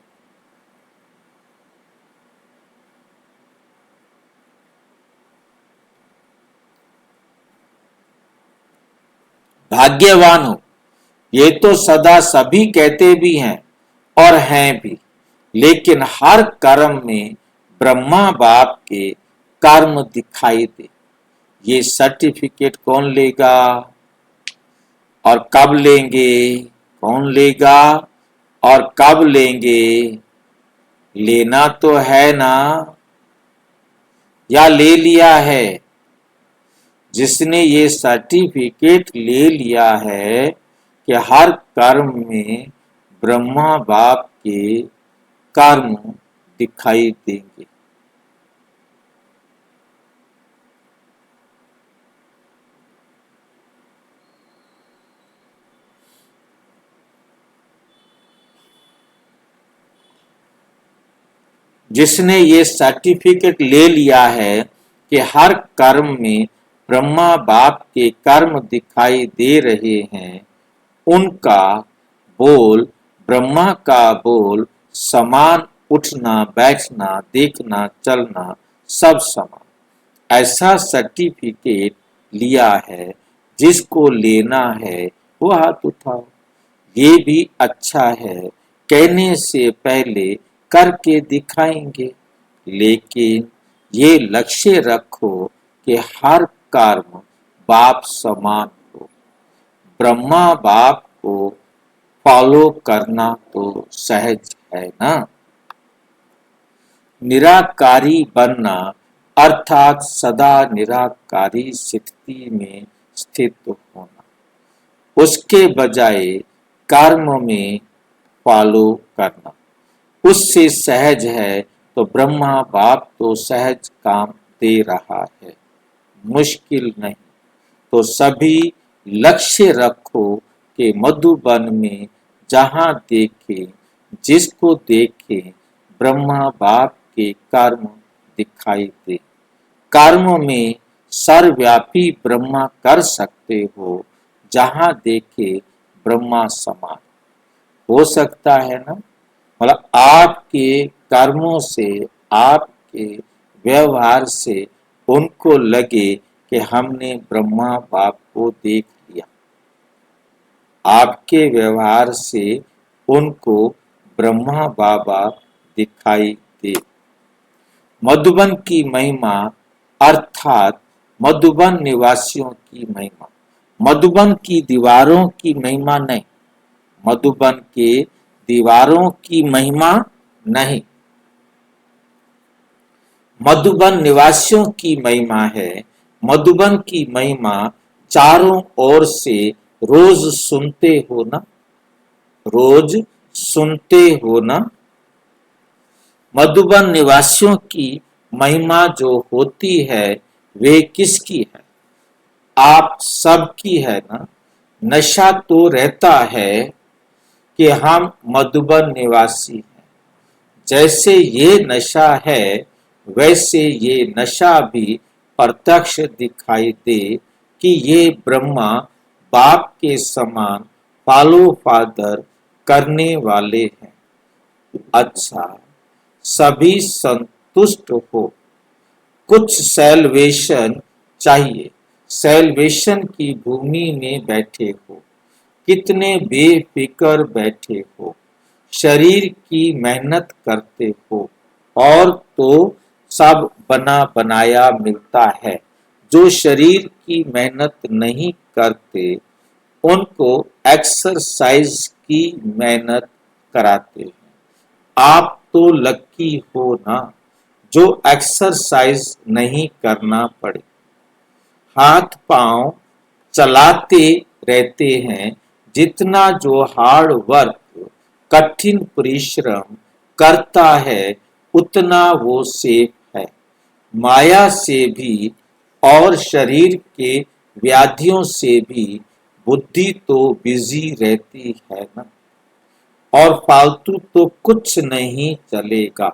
भाग्यवान हो, ये तो सदा सभी कहते भी हैं और हैं भी, लेकिन हर कर्म में ब्रह्मा बाप के कर्म दिखाई दे। ये सर्टिफिकेट कौन लेगा और कब लेंगे? कौन लेगा और कब लेंगे? लेना तो है ना, या ले लिया है? जिसने ये सर्टिफिकेट ले लिया है कि हर कर्म में ब्रह्मा बाप के कर्म दिखाई देंगे। जिसने ये सर्टिफिकेट ले लिया है कि हर कर्म में ब्रह्मा बाप के कर्म दिखाई दे रहे हैं, उनका बोल, ब्रह्मा का बोल, समान उठना बैठना देखना चलना सब समान। ऐसा सर्टिफिकेट लिया है, जिसको लेना है वो हाथ उठाओ। ये भी अच्छा है, कहने से पहले करके दिखाएंगे, लेकिन ये लक्ष्य रखो कि हर कर्म बाप समान हो। ब्रह्मा बाप को फॉलो करना तो सहज है ना। निराकारी बनना अर्थात सदा निराकारी स्थिति में स्थित होना, उसके बजाय कर्म में फॉलो करना उससे सहज है। तो ब्रह्मा बाप तो सहज काम दे रहा है, मुश्किल नहीं। तो सभी लक्ष्य रखो कि मधुबन में जहाँ देखे जिसको देखे ब्रह्मा बाप के कर्म दिखाई दे। कर्म में सर्वव्यापी ब्रह्मा कर सकते हो, जहाँ देखे ब्रह्मा समान हो सकता है ना। मतलब आपके कर्मों से, आपके व्यवहार से उनको लगे कि हमने ब्रह्मा बाप को देख लिया। आपके व्यवहार से उनको ब्रह्मा बाबा दिखाई दे। मधुबन की महिमा अर्थात मधुबन निवासियों की महिमा, मधुबन की दीवारों की महिमा नहीं, मधुबन के दीवारों की महिमा नहीं, मधुबन निवासियों की महिमा है। मधुबन की महिमा चारों ओर से रोज सुनते हो ना, रोज सुनते हो ना। मधुबन निवासियों की महिमा जो होती है वे किसकी है? आप सबकी है ना। नशा तो रहता है कि हम मधुबन निवासी हैं। जैसे ये नशा है वैसे ये नशा भी प्रत्यक्ष दिखाई दे कि ये ब्रह्मा बाप के समान फॉलो फादर करने वाले हैं। अच्छा, सभी संतुष्ट हो। कुछ सैल्वेशन चाहिए, सैल्वेशन की भूमि में बैठे हो। कितने बेफिक्र बैठे हो, शरीर की मेहनत करते हो और तो सब बना बनाया मिलता है। जो शरीर की मेहनत नहीं करते उनको एक्सरसाइज की मेहनत कराते हैं। आप तो लकी हो ना जो एक्सरसाइज नहीं करना पड़े, हाथ पांव चलाते रहते हैं। जितना जो हार्ड वर्क, कठिन परिश्रम करता है उतना वो सेफ है। माया से भी और शरीर के व्याधियों से भी बुद्धि तो बिजी रहती है ना। और फालतू तो कुछ नहीं चलेगा।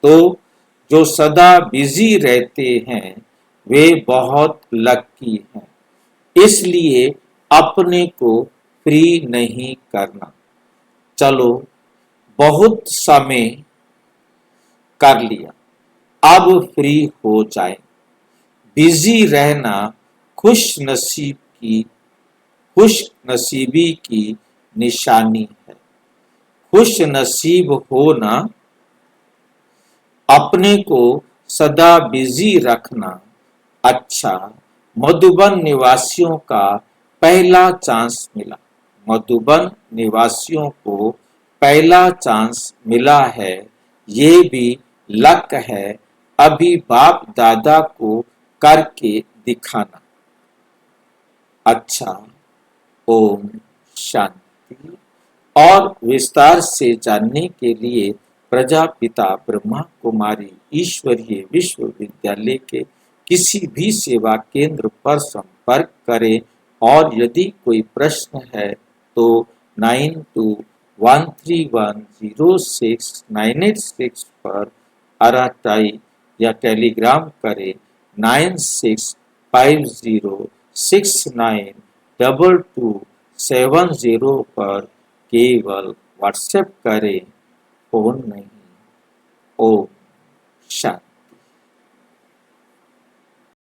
तो जो सदा बिजी रहते हैं वे बहुत लकी हैं, इसलिए अपने को फ्री नहीं करना। चलो, बहुत समय कर लिया, अब फ्री हो जाए। बिजी रहना खुश नसीबी की निशानी है। खुश नसीब होना, अपने को सदा बिजी रखना। अच्छा, मधुबन निवासियों का पहला चांस मिला। मधुबन निवासियों को पहला चांस मिला है, ये भी लक है। अभी बाप दादा को करके दिखाना। अच्छा, ओम शांति। और विस्तार से जानने के लिए प्रजापिता ब्रह्मा कुमारी ईश्वरीय विश्वविद्यालय के किसी भी सेवा केंद्र पर संपर्क करें। और यदि कोई प्रश्न है तो 9213106986 पर अराटाई या टेलीग्राम करें। 9650692270 पर केवल व्हाट्सएप करें, फोन नहीं। ओम शांति।